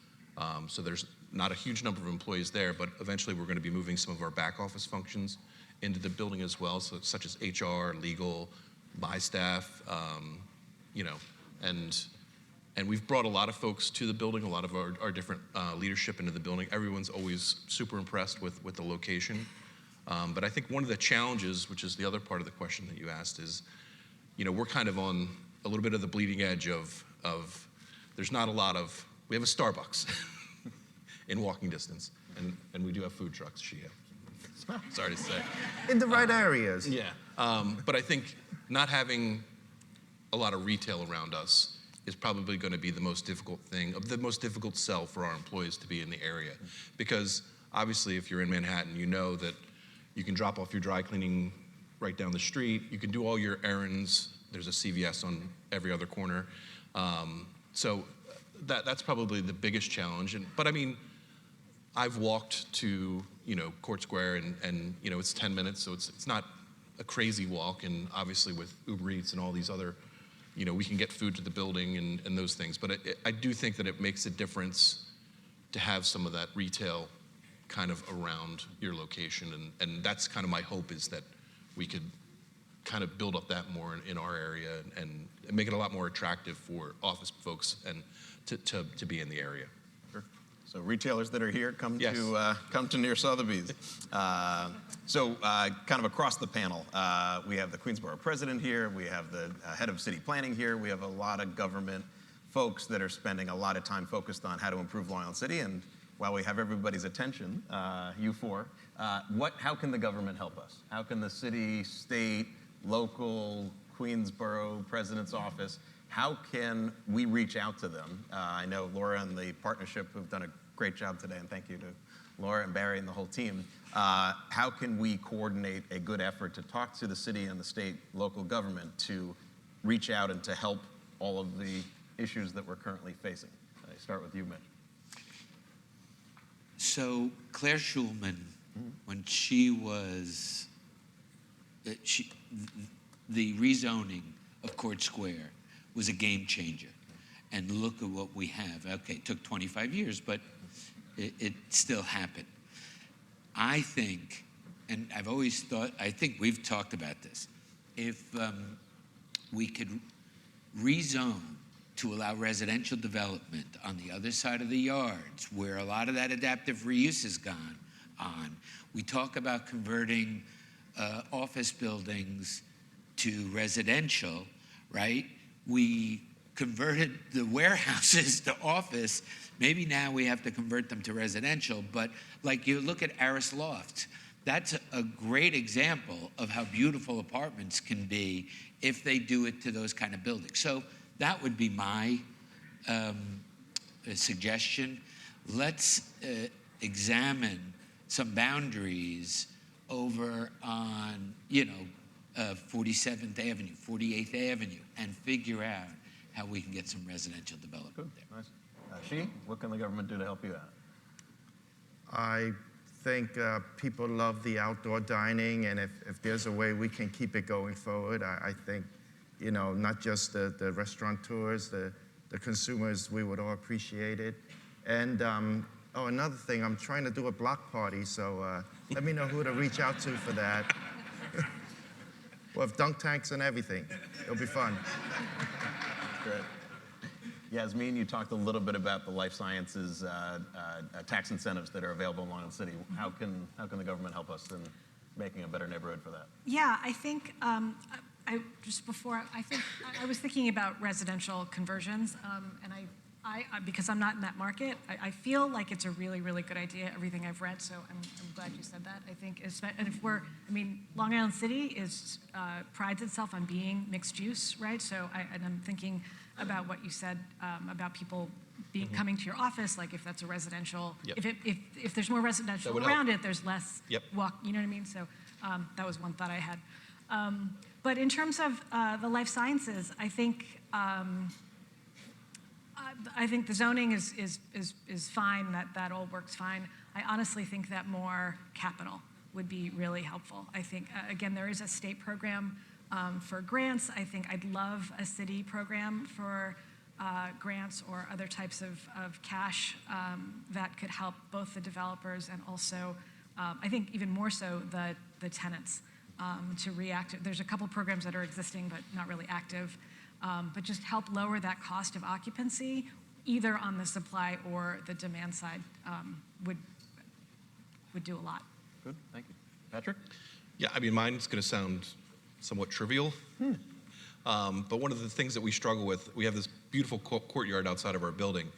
So there's not a huge number of employees there, but eventually we're going to be moving some of our back office functions into the building as well, so such as HR, legal, my staff, and we've brought a lot of folks to the building, a lot of our different leadership into the building. Everyone's always super impressed with the location. But I think one of the challenges, which is the other part of the question that you asked, is, we're kind of on a little bit of the bleeding edge of there's not a lot of, we have a Starbucks in walking distance, and we do have food trucks, sorry to say.
In the right areas.
Yeah, but I think not having a lot of retail around us is probably going to be the most difficult sell for our employees to be in the area. Because obviously if you're in Manhattan, you know that you can drop off your dry cleaning right down the street, you can do all your errands, there's a CVS on every other corner. So that's probably the biggest challenge. But I mean, I've walked to Court Square and it's 10 minutes, so it's not a crazy walk. And obviously with Uber Eats and all these other, we can get food to the building and those things. But I do think that it makes a difference to have some of that retail kind of around your location, and that's kind of my hope, is that we could kind of build up that more in our area and make it a lot more attractive for office folks and to be in the area.
Sure. So retailers that are here, come
Yes.
to near Sotheby's. So kind of across the panel, we have the Queensborough president here, we have the head of city planning here, we have a lot of government folks that are spending a lot of time focused on how to improve Long Island City. And while we have everybody's attention, you four, how can the government help us? How can the city, state, local, Queensborough president's office, how can we reach out to them? I know Laura and the partnership have done a great job today, and thank you to Laura and Barry and the whole team. How can we coordinate a good effort to talk to the city and the state, local government to reach out and to help all of the issues that we're currently facing? I start with you, Mitch.
So Claire Schulman, when she was, the rezoning of Court Square was a game changer. And look at what we have. Okay, it took 25 years, but it still happened. I think, and I've always thought, I think we've talked about this, if we could rezone to allow residential development on the other side of the yards, where a lot of that adaptive reuse has gone on. We talk about converting office buildings to residential, right? We converted the warehouses to office. Maybe now we have to convert them to residential, but like you look at Aris Loft, that's a great example of how beautiful apartments can be if they do it to those kind of buildings. So that would be my suggestion. Let's examine some boundaries over on, 47th Avenue, 48th Avenue, and figure out how we can get some residential development there.
Nice. What can the government do to help you out?
I think people love the outdoor dining, and if there's a way we can keep it going forward, I think, not just the restaurateurs, the consumers, we would all appreciate it. And another thing, I'm trying to do a block party, so let me know who to reach out to for that. We'll have dunk tanks and everything. It'll be fun.
Great. Yasmin, you talked a little bit about the life sciences tax incentives that are available in Long Island City. How can the government help us in making a better neighborhood for that?
Yeah, I think I was thinking about residential conversions, and I because I'm not in that market, I feel like it's a really, really good idea, everything I've read, so I'm glad you said that. I think, and Long Island City prides itself on being mixed use, right? So I'm thinking about what you said about people coming to your office, like if that's a residential,
Yep.
if there's more residential around it, there's less
Yep.
walk, you know what I mean? So that was one thought I had. But in terms of the life sciences, I think the zoning is fine, that all works fine. I honestly think that more capital would be really helpful. I think, again, there is a state program for grants. I think I'd love a city program for grants or other types of cash that could help both the developers and also, I think even more so, the tenants to react. There's a couple programs that are existing but not really active. But just help lower that cost of occupancy, either on the supply or the demand side, would do a lot.
Good, thank you. Patrick?
Yeah, mine's going to sound somewhat trivial. But one of the things that we struggle with, we have this beautiful courtyard outside of our building,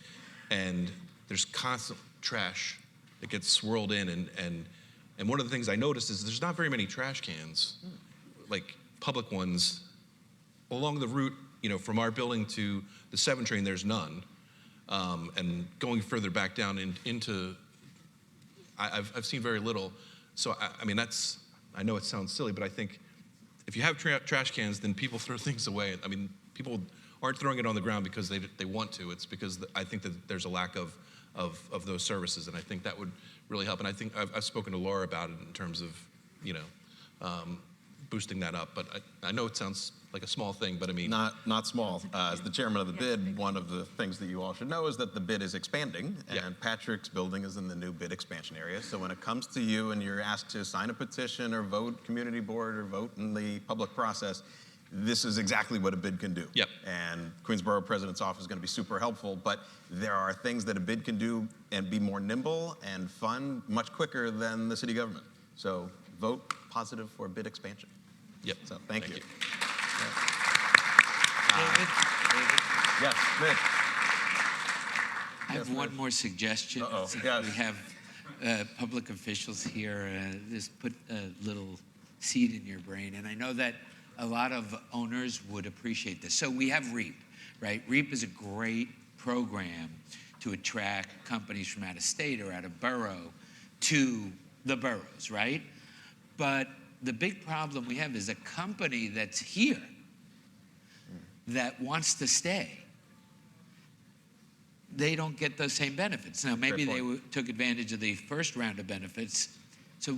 and there's constant trash that gets swirled in, and one of the things I noticed is there's not very many trash cans, like public ones, along the route, from our building to the 7 train, there's none. And going further back down into, I've seen very little. So, I know it sounds silly, but I think if you have trash cans, then people throw things away. People aren't throwing it on the ground because they want to. It's because I think that there's a lack of those services, and I think that would really help. And I think I've spoken to Laura about it in terms of, boosting that up. But I know it sounds like a small thing, but I mean,
Not small. As the chairman of the bid, one of the things that you all should know is that the bid is expanding, and Patrick's building is in the new bid expansion area. So when it comes to you and you're asked to sign a petition or vote community board or vote in the public process, this is exactly what a bid can do.
Yep.
And Queensborough President's Office is going to be super helpful, but there are things that a bid can do and be more nimble and fun much quicker than the city government. So vote positive for bid expansion.
yep.
So thank you.
David,
Yes, Mitch.
I have one more suggestion.
Uh-oh,
Since
yes.
we have public officials here. Just put a little seed in your brain. And I know that a lot of owners would appreciate this. So we have REAP, right? REAP is a great program to attract companies from out of state or out of borough to the boroughs, right? But the big problem we have is a company that's here that wants to stay. They don't get those same benefits. Now, maybe they took advantage of the first round of benefits. So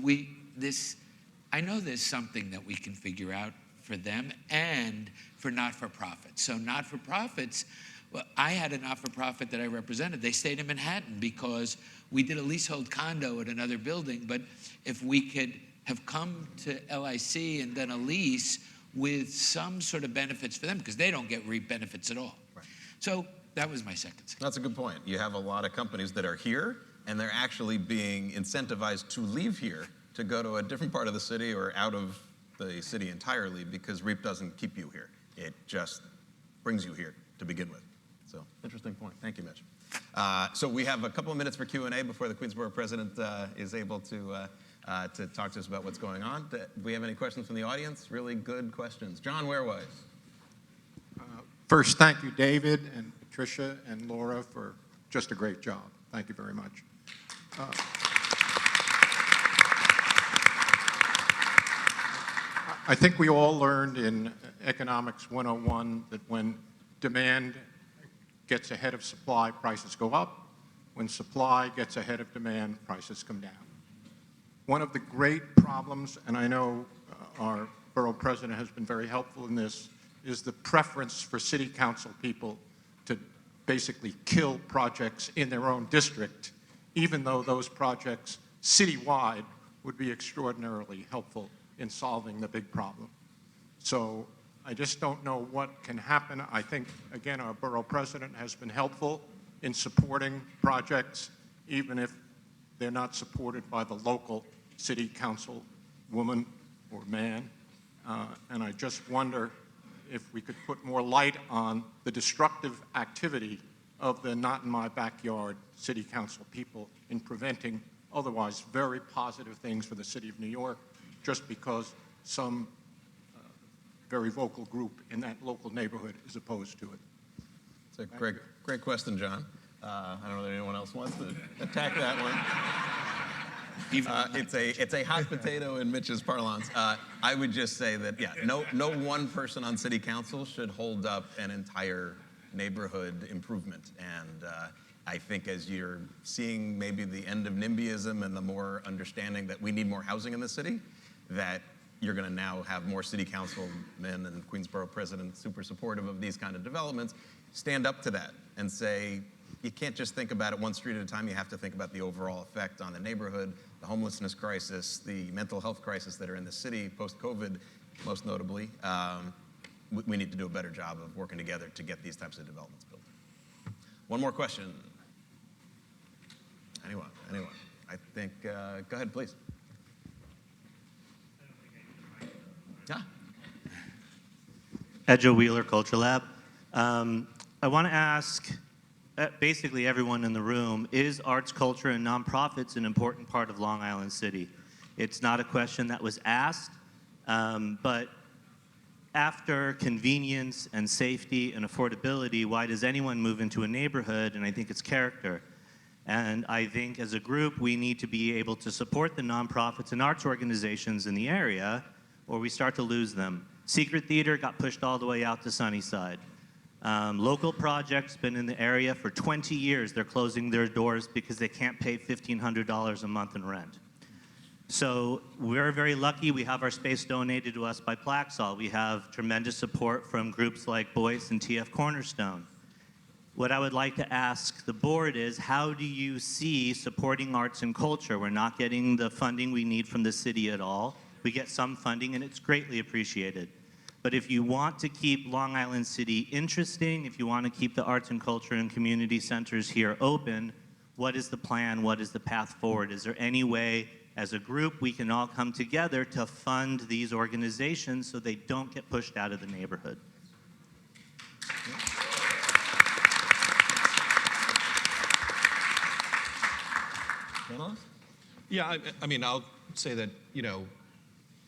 I know there's something that we can figure out for them and for not-for-profits. So not-for-profits, well, I had a not-for-profit that I represented. They stayed in Manhattan because we did a leasehold condo at another building. But if we could have come to LIC and done a lease with some sort of benefits for them, because they don't get REAP benefits at all.
Right.
So that was my second suggestion.
That's a good point. You have a lot of companies that are here, and they're actually being incentivized to leave here to go to a different part of the city or out of the city entirely, because REAP doesn't keep you here. It just brings you here to begin with. So, interesting point. Thank you, Mitch. So we have a couple of minutes for Q&A before the Queensborough president is able to talk to us about what's going on. Do we have any questions from the audience? Really good questions. John Warewise.
First, thank you, David and Patricia and Laura, for just a great job. Thank you very much. I think we all learned in Economics 101 that when demand gets ahead of supply, prices go up. When supply gets ahead of demand, prices come down. One of the great problems, and I know our borough president has been very helpful in this, is the preference for city council people to basically kill projects in their own district, even though those projects citywide would be extraordinarily helpful in solving the big problem. So I just don't know what can happen. I think, again, our borough president has been helpful in supporting projects, even if they're not supported by the local city council woman or man. And I just wonder if we could put more light on the destructive activity of the not in my backyard city council people in preventing otherwise very positive things for the city of New York, just because some very vocal group in that local neighborhood is opposed to it.
It's a great question, John. I don't know that anyone else wants to attack that one. It's a hot potato in Mitch's parlance. I would just say that, no one person on city council should hold up an entire neighborhood improvement. And I think as you're seeing maybe the end of NIMBYism and the more understanding that we need more housing in the city, that you're going to now have more city councilmen and Queensborough president super supportive of these kind of developments, stand up to that and say, you can't just think about it one street at a time. You have to think about the overall effect on the neighborhood, the homelessness crisis, the mental health crisis that are in the city post-COVID, most notably. We need to do a better job of working together to get these types of developments built. One more question. Anyone? I think, go ahead, please. Yeah.
Edjo Wheeler, Culture Lab. I want to ask basically everyone in the room, is arts, culture, and nonprofits an important part of Long Island City? It's not a question that was asked, but after convenience and safety and affordability, why does anyone move into a neighborhood? And I think it's character. And I think as a group, we need to be able to support the nonprofits and arts organizations in the area, or we start to lose them. Secret Theater got pushed all the way out to Sunnyside. Local projects been in the area for 20 years. They're closing their doors because they can't pay $1,500 a month in rent. So we're very lucky. We have our space donated to us by Plaxall. We have tremendous support from groups like Boyce and TF Cornerstone. What I would like to ask the board is, how do you see supporting arts and culture? We're not getting the funding we need from the city at all. We get some funding, and it's greatly appreciated. But if you want to keep Long Island City interesting, if you want to keep the arts and culture and community centers here open, what is the plan? What is the path forward? Is there any way, as a group, we can all come together to fund these organizations so they don't get pushed out of the neighborhood?
Yeah, I mean, I'll say that,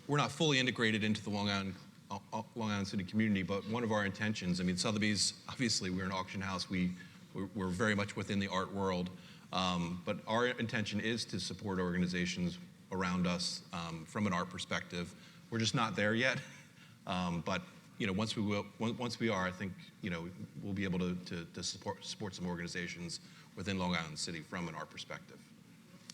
we're not fully integrated into the Long Island City community, but one of our intentions, I mean, Sotheby's, obviously, we're an auction house. We're very much within the art world, but our intention is to support organizations around us from an art perspective. We're just not there yet, but once we are, I think we'll be able to support some organizations within Long Island City from an art perspective.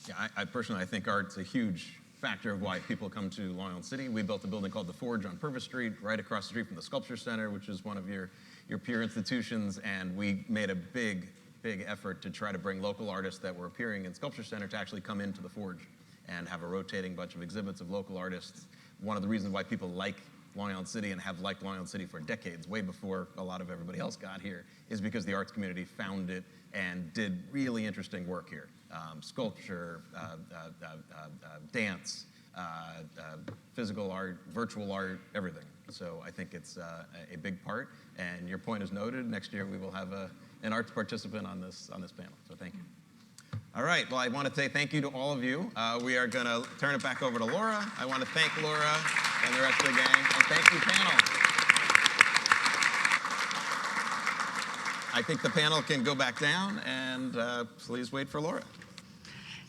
Yeah, I personally think art's a huge factor of why people come to Long Island City. We built a building called The Forge on Purvis Street, right across the street from the Sculpture Center, which is one of your peer institutions, and we made a big effort to try to bring local artists that were appearing in Sculpture Center to actually come into The Forge and have a rotating bunch of exhibits of local artists. One of the reasons why people like Long Island City and have liked Long Island City for decades, way before a lot of everybody else got here, is because the arts community found it and did really interesting work here. Sculpture, dance, physical art, virtual art, everything. So I think it's a big part, and your point is noted. Next year we will have an arts participant on this panel, so thank you. All right, well, I want to say thank you to all of you. We are going to turn it back over to Laura. I want to thank Laura and the rest of the gang, and thank you, panel. I think the panel can go back down, and please wait for Laura.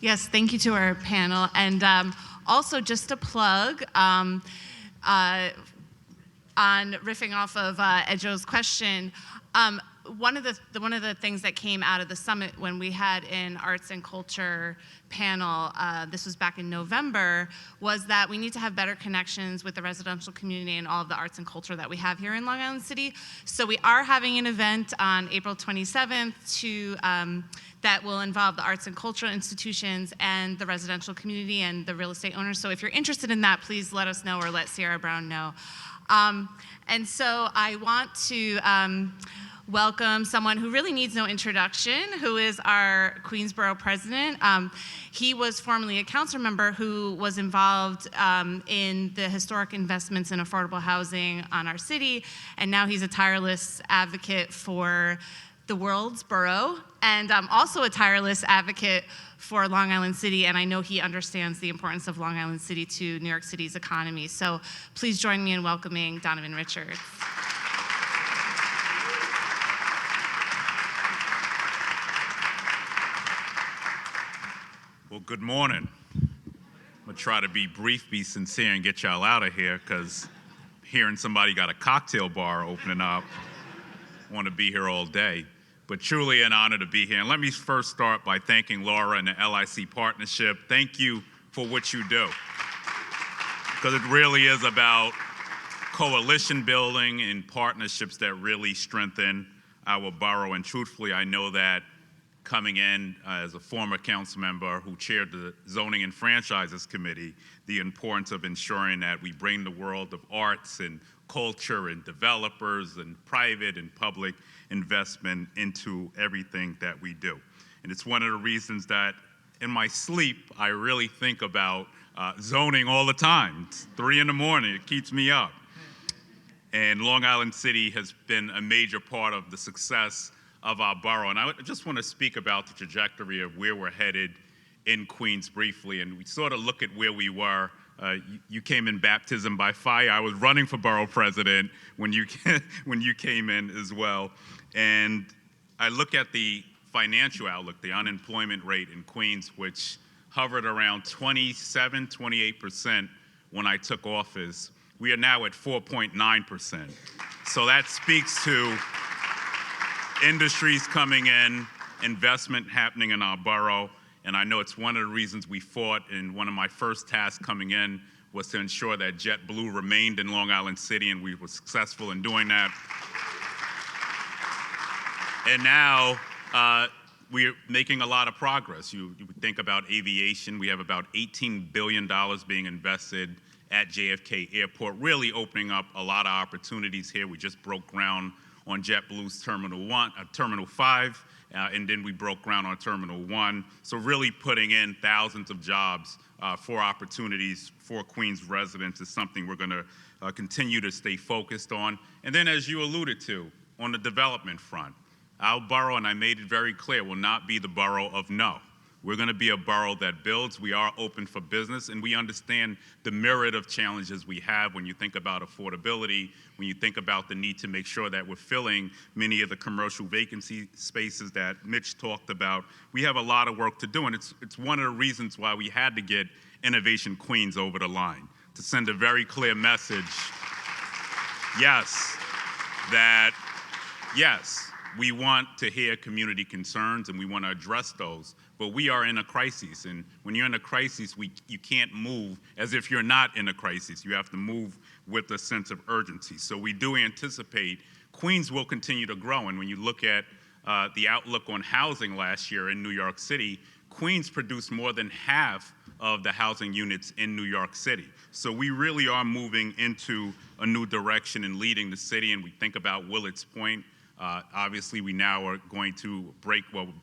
Yes, thank you to our panel. And also just a plug, on riffing off of Ed Joe's question, one of the things that came out of the summit when we had an arts and culture panel, this was back in November, was that we need to have better connections with the residential community and all of the arts and culture that we have here in Long Island City. So we are having an event on April 27th that will involve the arts and cultural institutions and the residential community and the real estate owners. So if you're interested in that, please let us know or let Sierra Brown know. And so I want to welcome someone who really needs no introduction, who is our Queensborough president. He was formerly a council member who was involved in the historic investments in affordable housing on our city, and now he's a tireless advocate for the world's borough, and also a tireless advocate for Long Island City, and I know he understands the importance of Long Island City to New York City's economy. So please join me in welcoming Donovan Richards.
Well, good morning. I'm gonna try to be brief, be sincere, and get y'all out of here, because hearing somebody got a cocktail bar opening up, I want to be here all day. But truly an honor to be here. And let me first start by thanking Laura and the LIC partnership. Thank you for what you do, because it really is about coalition building and partnerships that really strengthen our borough. And truthfully, I know that coming in as a former council member who chaired the Zoning and Franchises Committee, the importance of ensuring that we bring the world of arts and culture and developers and private and public investment into everything that we do. And it's one of the reasons that in my sleep, I really think about zoning all the time. It's 3 in the morning, it keeps me up. And Long Island City has been a major part of the success of our borough. And I just want to speak about the trajectory of where we're headed in Queens briefly. And we sort of look at where we were. You came in baptism by fire. I was running for borough president when you came in as well. And I look at the financial outlook, the unemployment rate in Queens, which hovered around 27, 28% when I took office. We are now at 4.9%. So that speaks to industries coming in, investment happening in our borough, And I know it's one of the reasons we fought, and one of my first tasks coming in was to ensure that JetBlue remained in Long Island City, and we were successful in doing that. And now we're making a lot of progress. You think about aviation, we have about $18 billion being invested at JFK Airport, really opening up a lot of opportunities here. We just broke ground on JetBlue's Terminal 5, and then we broke ground on Terminal 1. So really putting in thousands of jobs for opportunities for Queens residents is something we're gonna continue to stay focused on. And then as you alluded to, on the development front, our borough, and I made it very clear, will not be the borough of no. We're gonna be a borough that builds. We are open for business, and we understand the myriad of challenges we have when you think about affordability, when you think about the need to make sure that we're filling many of the commercial vacancy spaces that Mitch talked about. We have a lot of work to do, and it's one of the reasons why we had to get Innovation Queens over the line, to send a very clear message, yes, we want to hear community concerns and we want to address those, but we are in a crisis. And when you're in a crisis, you can't move as if you're not in a crisis. You have to move with a sense of urgency. So we do anticipate Queens will continue to grow. And when you look at the outlook on housing last year in New York City, Queens produced more than half of the housing units in New York City. So we really are moving into a new direction and leading the city. And we think about Willard's Point. Obviously, we now are going to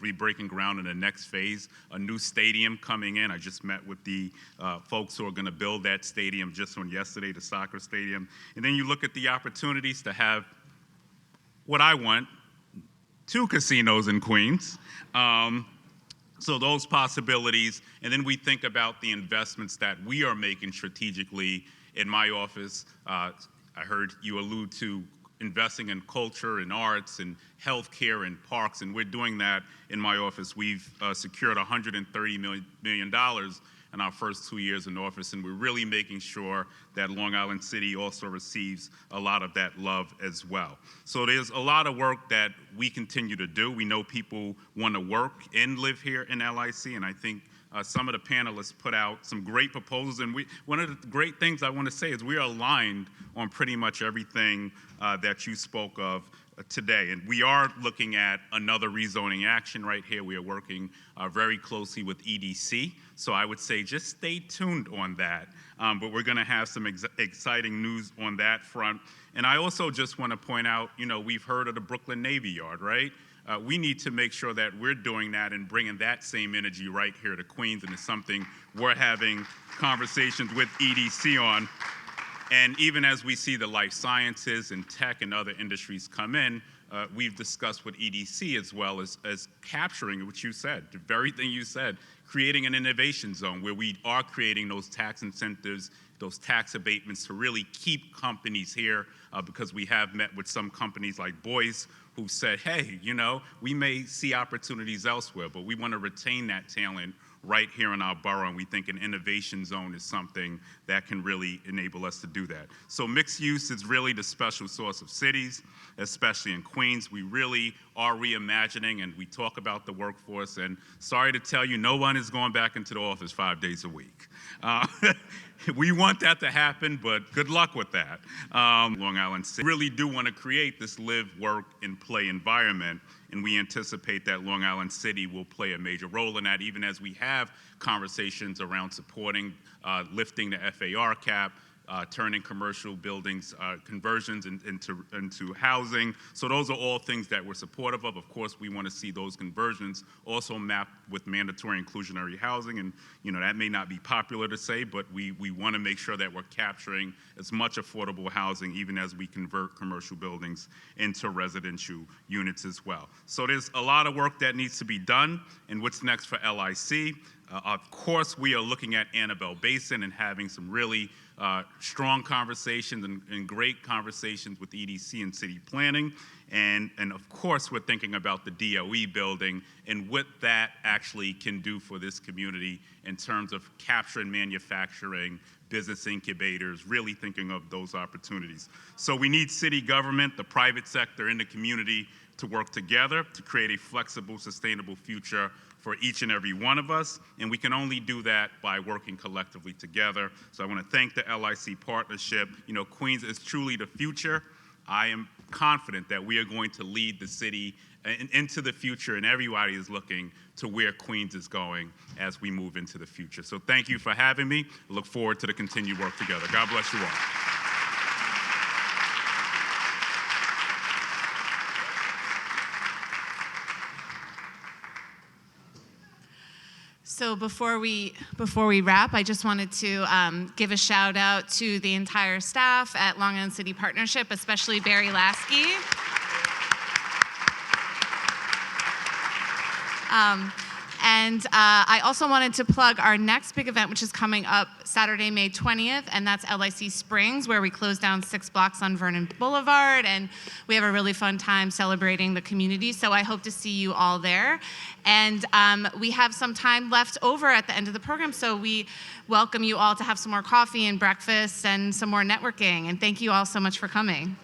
be breaking ground in the next phase, a new stadium coming in. I just met with the folks who are going to build that stadium just on yesterday, the soccer stadium. And then you look at the opportunities to have what I want, 2 casinos in Queens. So those possibilities, and then we think about the investments that we are making strategically in my office. I heard you allude to investing in culture and arts and healthcare and parks, and we're doing that in my office. We've secured $130 million in our first 2 years in office, and we're really making sure that Long Island City also receives a lot of that love as well. So there's a lot of work that we continue to do. We know people want to work and live here in LIC, and I think some of the panelists put out some great proposals, and one of the great things I want to say is we are aligned on pretty much everything that you spoke of today. And we are looking at another rezoning action right here. We are working very closely with EDC. So I would say just stay tuned on that. But we're going to have some exciting news on that front. And I also just want to point out, we've heard of the Brooklyn Navy Yard, right? We need to make sure that we're doing that and bringing that same energy right here to Queens, and it's something we're having conversations with EDC on. And even as we see the life sciences and tech and other industries come in, we've discussed with EDC as well as capturing what you said, the very thing you said, creating an innovation zone where we are creating those tax incentives, those tax abatements to really keep companies here, because we have met with some companies like Boyce who said, hey, we may see opportunities elsewhere, but we want to retain that talent right here in our borough, and we think an innovation zone is something that can really enable us to do that. So mixed use is really the special sauce of cities, especially in Queens. We really are reimagining, and we talk about the workforce, and sorry to tell you, no one is going back into the office 5 days a week. We want that to happen, but good luck with that. Long Island City really do want to create this live, work, and play environment, and we anticipate that Long Island City will play a major role in that, even as we have conversations around supporting lifting the FAR cap, turning commercial buildings, conversions into housing. So those are all things that we're supportive of. Of course, we want to see those conversions also mapped with mandatory inclusionary housing. And that may not be popular to say, but we want to make sure that we're capturing as much affordable housing even as we convert commercial buildings into residential units as well. So there's a lot of work that needs to be done. And what's next for LIC? Of course, we are looking at Annabelle Basin and having some really strong conversations and great conversations with EDC and city planning. And of course, we're thinking about the DOE building and what that actually can do for this community in terms of capturing manufacturing, business incubators, really thinking of those opportunities. So we need city government, the private sector, and the community to work together to create a flexible, sustainable future for each and every one of us, and we can only do that by working collectively together. So I want to thank the LIC partnership. You know, Queens is truly the future. I am confident that we are going to lead the city into the future, and everybody is looking to where Queens is going as we move into the future. So thank you for having me. I look forward to the continued work together. God bless you all.
So before we wrap, I just wanted to give a shout out to the entire staff at Long Island City Partnership, especially Barry Lasky. And I also wanted to plug our next big event, which is coming up Saturday, May 20th, and that's LIC Springs, where we close down 6 blocks on Vernon Boulevard, and we have a really fun time celebrating the community, so I hope to see you all there. And we have some time left over at the end of the program, so we welcome you all to have some more coffee and breakfast and some more networking, and thank you all so much for coming.